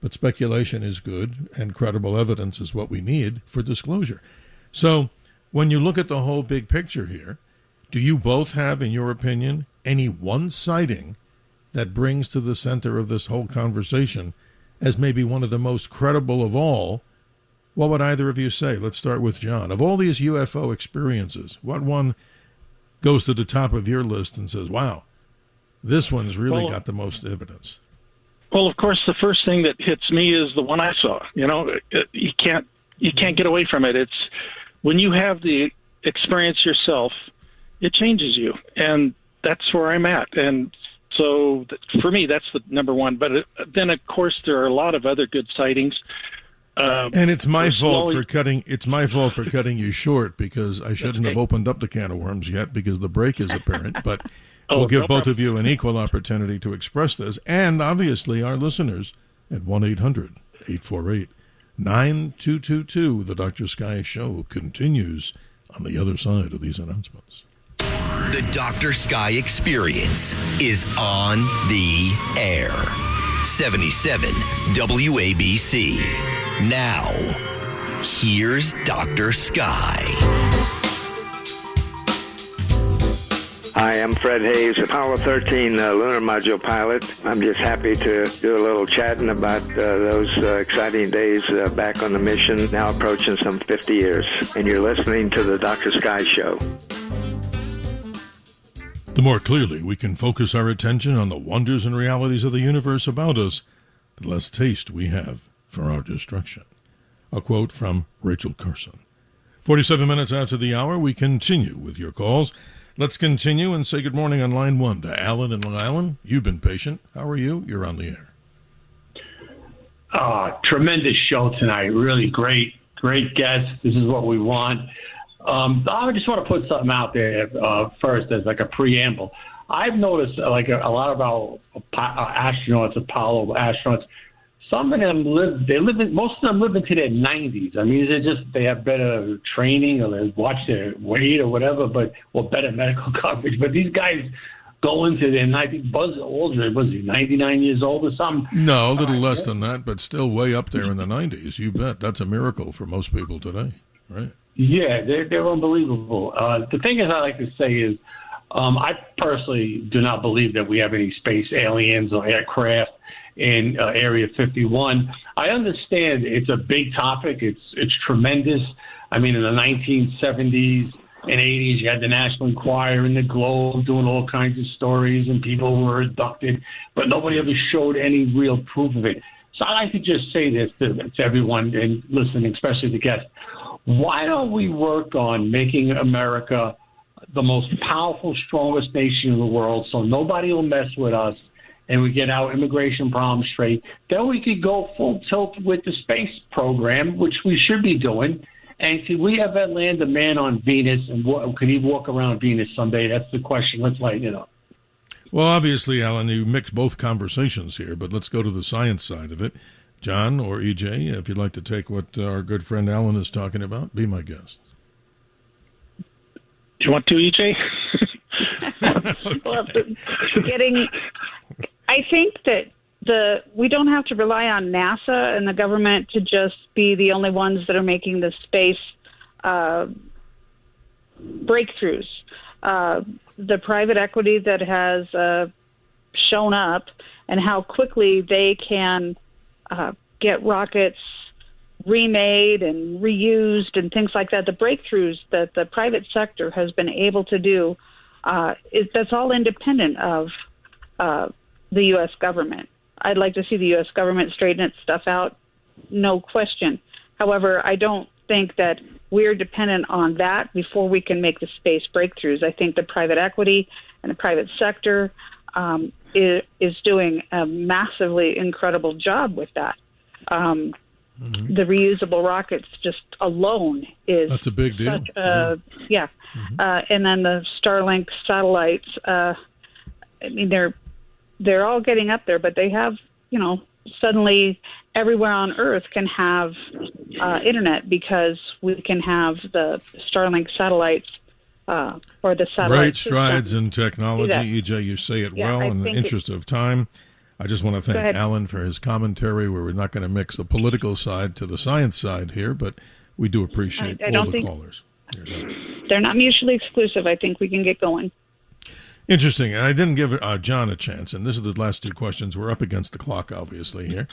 but speculation is good, and credible evidence is what we need for disclosure. So when you look at the whole big picture here, do you both have, in your opinion, any one sighting that brings to the center of this whole conversation as maybe one of the most credible of all? What would either of you say? Let's start with John. Of all these UFO experiences, what one goes to the top of your list and says, wow, this one's really got the most evidence? Well, of course, the first thing that hits me is the one I saw. You can't get away from it. It's when you have the experience yourself, it changes you, and that's where I'm at. And so for me, that's the number one. But then, of course, there are a lot of other good sightings. And it's my fault for cutting. It's my fault for cutting you short, because I shouldn't have opened up the can of worms yet, because the break is apparent. But we'll give both of you an equal opportunity to express this, and obviously our listeners at 1-800-848-9222. The Dr. Sky Show continues on the other side of these announcements. The Dr. Sky Experience is on the air. 77 WABC. Now, here's Dr. Sky. Hi, I'm Fred Hayes, Apollo 13 lunar module pilot. I'm just happy to do a little chatting about those exciting days back on the mission, now approaching some 50 years. And you're listening to the Dr. Sky Show. The more clearly we can focus our attention on the wonders and realities of the universe about us, the less taste we have for our destruction. A quote from Rachel Carson. 47 minutes after the hour, we continue with your calls. Let's continue and say good morning on line one to Alan in Long Island. You've been patient. How are you? You're on the air. Tremendous show tonight. Really great guests. This is what we want. I just want to put something out there first as like a preamble. I've noticed like a lot of our astronauts, Apollo astronauts, some of them most of them live into their 90s. I mean, they have better training, or they watch their weight or whatever, or better medical coverage. But these guys go into their 90s. Buzz Aldrin, was he 99 years old or something? No, a little less than that, but still way up there in the 90s. You bet. That's a miracle for most people today, right? Yeah, they're unbelievable. The thing is, I like to say is, I personally do not believe that we have any space aliens or aircraft in Area 51. I understand it's a big topic. It's tremendous. I mean, in the 1970s and 80s, you had the National Enquirer and the Globe doing all kinds of stories, and people were abducted, but nobody ever showed any real proof of it. So I like to just say this to everyone and listening, especially the guests. Why don't we work on making America the most powerful, strongest nation in the world, so nobody will mess with us, and we get our immigration problem straight, then we could go full tilt with the space program, which we should be doing. And could we ever land a man on Venus, and could he walk around Venus someday? That's the question. Let's lighten it up. Well, obviously, Alan, you mix both conversations here, but let's go to the science side of it. John or EJ, if you'd like to take what our good friend Alan is talking about, be my guest. Do you want to, EJ? Well, I think that we don't have to rely on NASA and the government to just be the only ones that are making the space breakthroughs. The private equity that has shown up and how quickly they can get rockets remade and reused and things like that. The breakthroughs that the private sector has been able to do, that's all independent of the U.S. government. I'd like to see the U.S. government straighten its stuff out, no question. However, I don't think that we're dependent on that before we can make the space breakthroughs. I think the private equity and the private sector is doing a massively incredible job with that. The reusable rockets just alone is that's a big deal. And then the Starlink satellites. I mean, they're all getting up there, but they have, suddenly everywhere on Earth can have internet because we can have the Starlink satellites or the satellite. Great strides in technology, EJ. You say it well. In the interest of time, I just want to thank Alan for his commentary, where we're not going to mix the political side to the science side here, but we do appreciate all the callers. They're not mutually exclusive. I think we can get going. Interesting. And I didn't give John a chance, and this is the last two questions. We're up against the clock, obviously, here.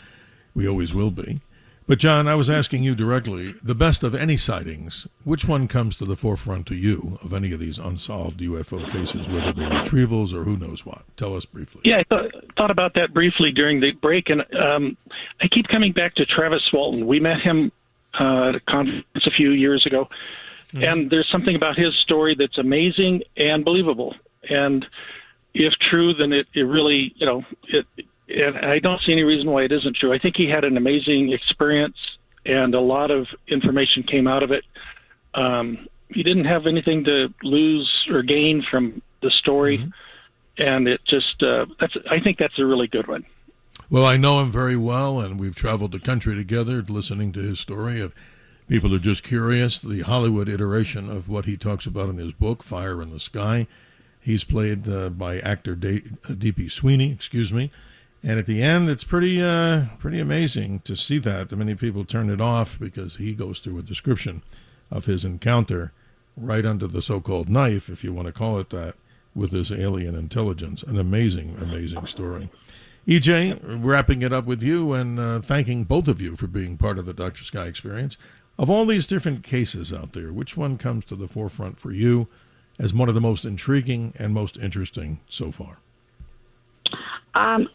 We always will be. But, John, I was asking you directly, the best of any sightings, which one comes to the forefront to you of any of these unsolved UFO cases, whether they're retrievals or who knows what? Tell us briefly. Yeah, I thought about that briefly during the break, and I keep coming back to Travis Walton. We met him at a conference a few years ago, and there's something about his story that's amazing and believable. And if true, then it really, and I don't see any reason why it isn't true. I think he had an amazing experience, and a lot of information came out of it. He didn't have anything to lose or gain from the story, and it just I think that's a really good one. Well, I know him very well, and we've traveled the country together listening to his story of people who are just curious, the Hollywood iteration of what he talks about in his book, Fire in the Sky. He's played by actor D.P. Sweeney, and at the end, it's pretty amazing to see that. Many people turn it off because he goes through a description of his encounter right under the so-called knife, if you want to call it that, with this alien intelligence. An amazing, amazing story. EJ, wrapping it up with you and thanking both of you for being part of the Dr. Sky experience. Of all these different cases out there, which one comes to the forefront for you as one of the most intriguing and most interesting so far? I've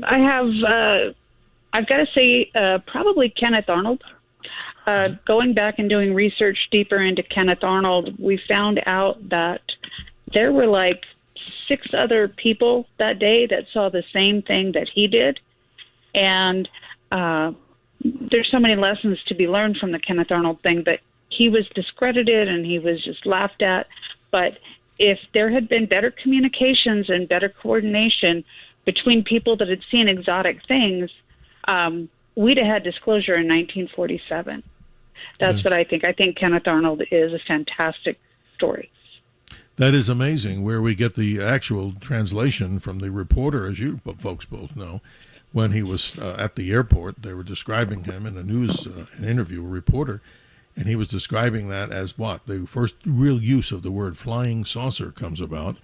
got to say, probably Kenneth Arnold. Going back and doing research deeper into Kenneth Arnold, we found out that there were like 6 other people that day that saw the same thing that he did. And there's so many lessons to be learned from the Kenneth Arnold thing, but he was discredited and he was just laughed at. But if there had been better communications and better coordination between people that had seen exotic things, we'd have had disclosure in 1947. That's what I think. I think Kenneth Arnold is a fantastic story. That is amazing, where we get the actual translation from the reporter, as you folks both know. When he was at the airport, they were describing him in an interview, a reporter, and he was describing that as what? The first real use of the word flying saucer comes about.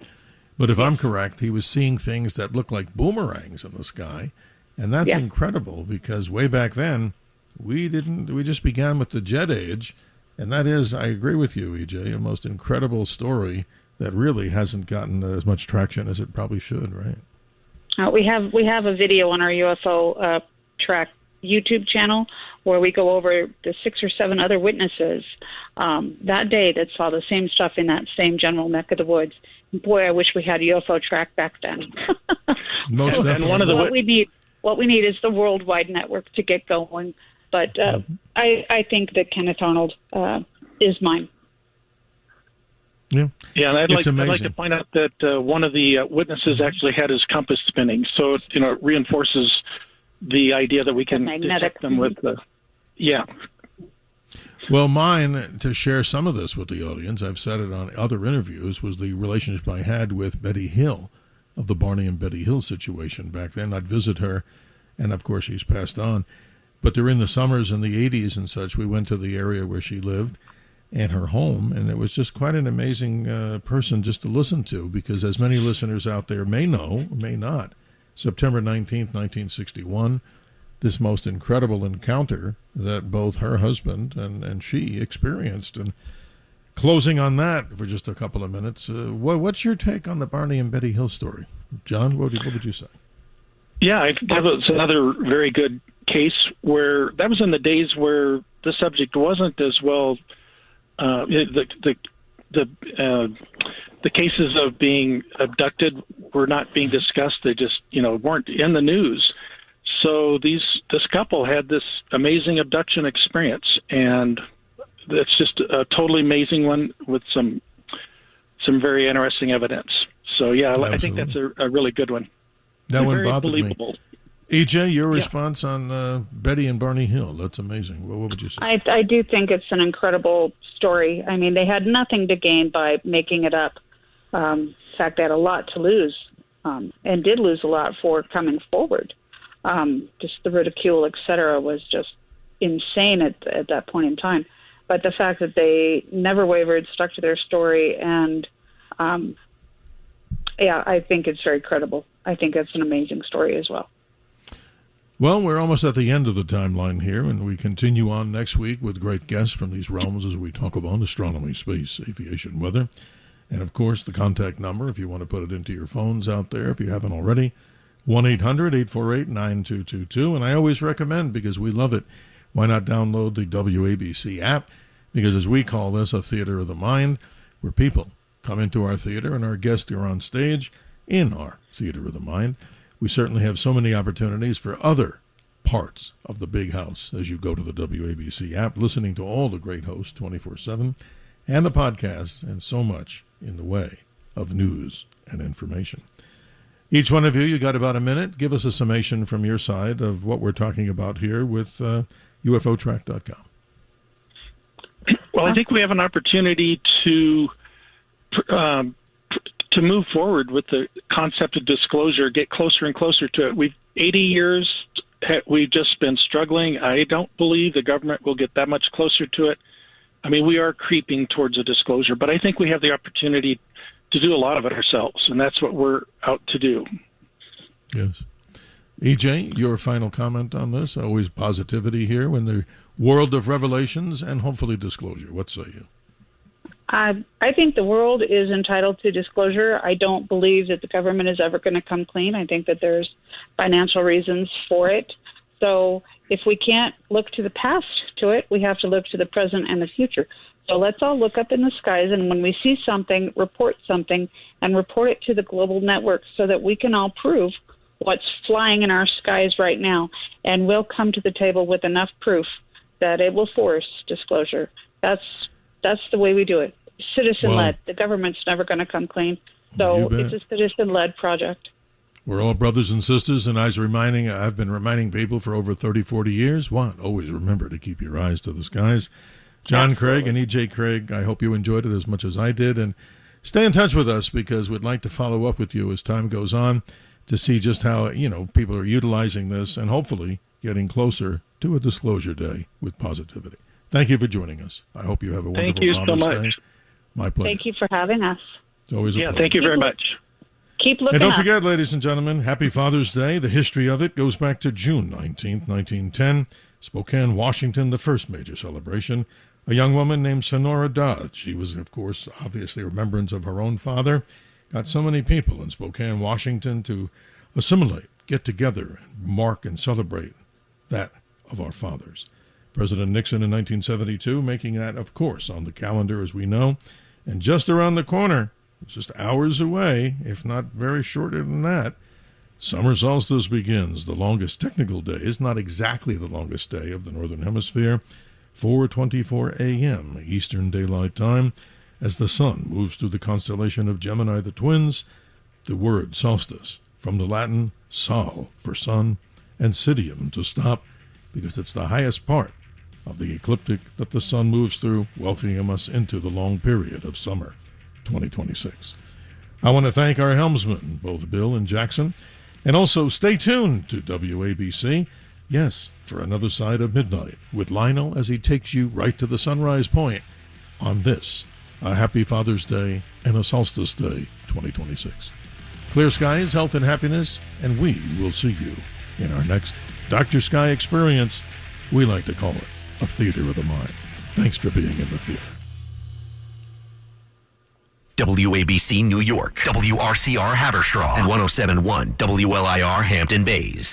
But if I'm correct, he was seeing things that look like boomerangs in the sky. And that's incredible, because way back then, we just began with the jet age. And that is, I agree with you, EJ, a most incredible story that really hasn't gotten as much traction as it probably should, right? We have a video on our UFO Track YouTube channel where we go over the 6 or 7 other witnesses that day that saw the same stuff in that same general neck of the woods. boy, I wish we had UFO track back then. Most definitely. And one of the what we need is the worldwide network to get going. But I think that Kenneth Arnold is mine. Yeah, yeah, and I'd like amazing. to point out that one of the witnesses actually had his compass spinning, so it reinforces the idea that we can detect them with the. Yeah. Well, mine, to share some of this with the audience, I've said it on other interviews, was the relationship I had with Betty Hill of the Barney and Betty Hill situation back then. I'd visit her, and of course she's passed on. But during the summers in the 80s and such, we went to the area where she lived and her home, and it was just quite an amazing person just to listen to, because as many listeners out there may know, may not, September 19th, 1961, this most incredible encounter that both her husband and she experienced. And closing on that for just a couple of minutes, what's your take on the Barney and Betty Hill story? John, what would you say? Yeah, that was another very good case where that was in the days where the subject wasn't as well. The cases of being abducted were not being discussed. They just weren't in the news. So this couple had this amazing abduction experience, and it's just a totally amazing one with some very interesting evidence. So yeah, absolutely. I think that's a really good one. That one very bothered believable. me. EJ, your response on Betty and Barney Hill? That's amazing. What would you say? I do think it's an incredible story. I mean, they had nothing to gain by making it up. In fact, they had a lot to lose, and did lose a lot for coming forward. Just the ridicule, et cetera, was just insane at that point in time. But the fact that they never wavered, stuck to their story, and I think it's very credible. I think it's an amazing story as well. Well, we're almost at the end of the timeline here, and we continue on next week with great guests from these realms as we talk about astronomy, space, aviation, weather, and, of course, the contact number, if you want to put it into your phones out there, if you haven't already, 1-800-848-9222. And I always recommend, because we love it, why not download the WABC app? Because as we call this, a theater of the mind, where people come into our theater and our guests are on stage in our theater of the mind. We certainly have so many opportunities for other parts of the big house as you go to the WABC app, listening to all the great hosts 24/7 and the podcasts, and so much in the way of news and information. Each one of you got about a minute. Give us a summation from your side of what we're talking about here with UFOtrack.com. Well, I think we have an opportunity to move forward with the concept of disclosure, get closer and closer to it. 80 years, we've just been struggling. I don't believe the government will get that much closer to it. I mean, we are creeping towards a disclosure, but I think we have the opportunity to do a lot of it ourselves, and that's what we're out to do. Yes. EJ, your final comment on this? Always positivity here in the world of revelations and hopefully disclosure. What say you? I think the world is entitled to disclosure. I don't believe that the government is ever going to come clean. I think that there's financial reasons for it. So if we can't look to the past to it, we have to look to the present and the future. So let's all look up in the skies, and when we see something, report something, and report it to the global network so that we can all prove what's flying in our skies right now. And we'll come to the table with enough proof that it will force disclosure. That's the way we do it. Citizen-led. The government's never going to come clean. So it's a citizen-led project. We're all brothers and sisters, and I've been reminding people for over 30, 40 years, always remember to keep your eyes to the skies. John Craig and EJ Craig, I hope you enjoyed it as much as I did, and stay in touch with us because we'd like to follow up with you as time goes on to see just how, people are utilizing this and hopefully getting closer to a disclosure day with positivity. Thank you for joining us. I hope you have a wonderful Father's Day. Thank you so much. My pleasure. Thank you for having us. It's always a pleasure. Thank you very much. Keep looking And don't up. forget, ladies and gentlemen, happy Father's Day. The history of it goes back to June 19th, 1910. Spokane, Washington, the first major celebration. A young woman named Sonora Dodge. She was, of course, obviously a remembrance of her own father. Got so many people in Spokane, Washington to assimilate, get together, and mark and celebrate that of our fathers. President Nixon in 1972 making that, of course, on the calendar, as we know. And just around the corner, just hours away, if not very shorter than that. Summer solstice begins, the longest technical day is not exactly the longest day of the Northern Hemisphere, 4:24 a.m. Eastern Daylight Time, as the sun moves through the constellation of Gemini the Twins. The word solstice, from the Latin sol for sun, and sidium to stop, because it's the highest part of the ecliptic that the sun moves through, welcoming us into the long period of summer 2026. I want to thank our helmsmen, both Bill and Jackson, and also stay tuned to WABC, yes, for another side of midnight, with Lionel as he takes you right to the sunrise point on this, a happy Father's Day and a Solstice Day 2026. Clear skies, health, and happiness, and we will see you in our next Dr. Sky experience. We like to call it a theater of the mind. Thanks for being in the theater. WABC New York, WRCR Haverstraw, and 107.1 WLIR Hampton Bays.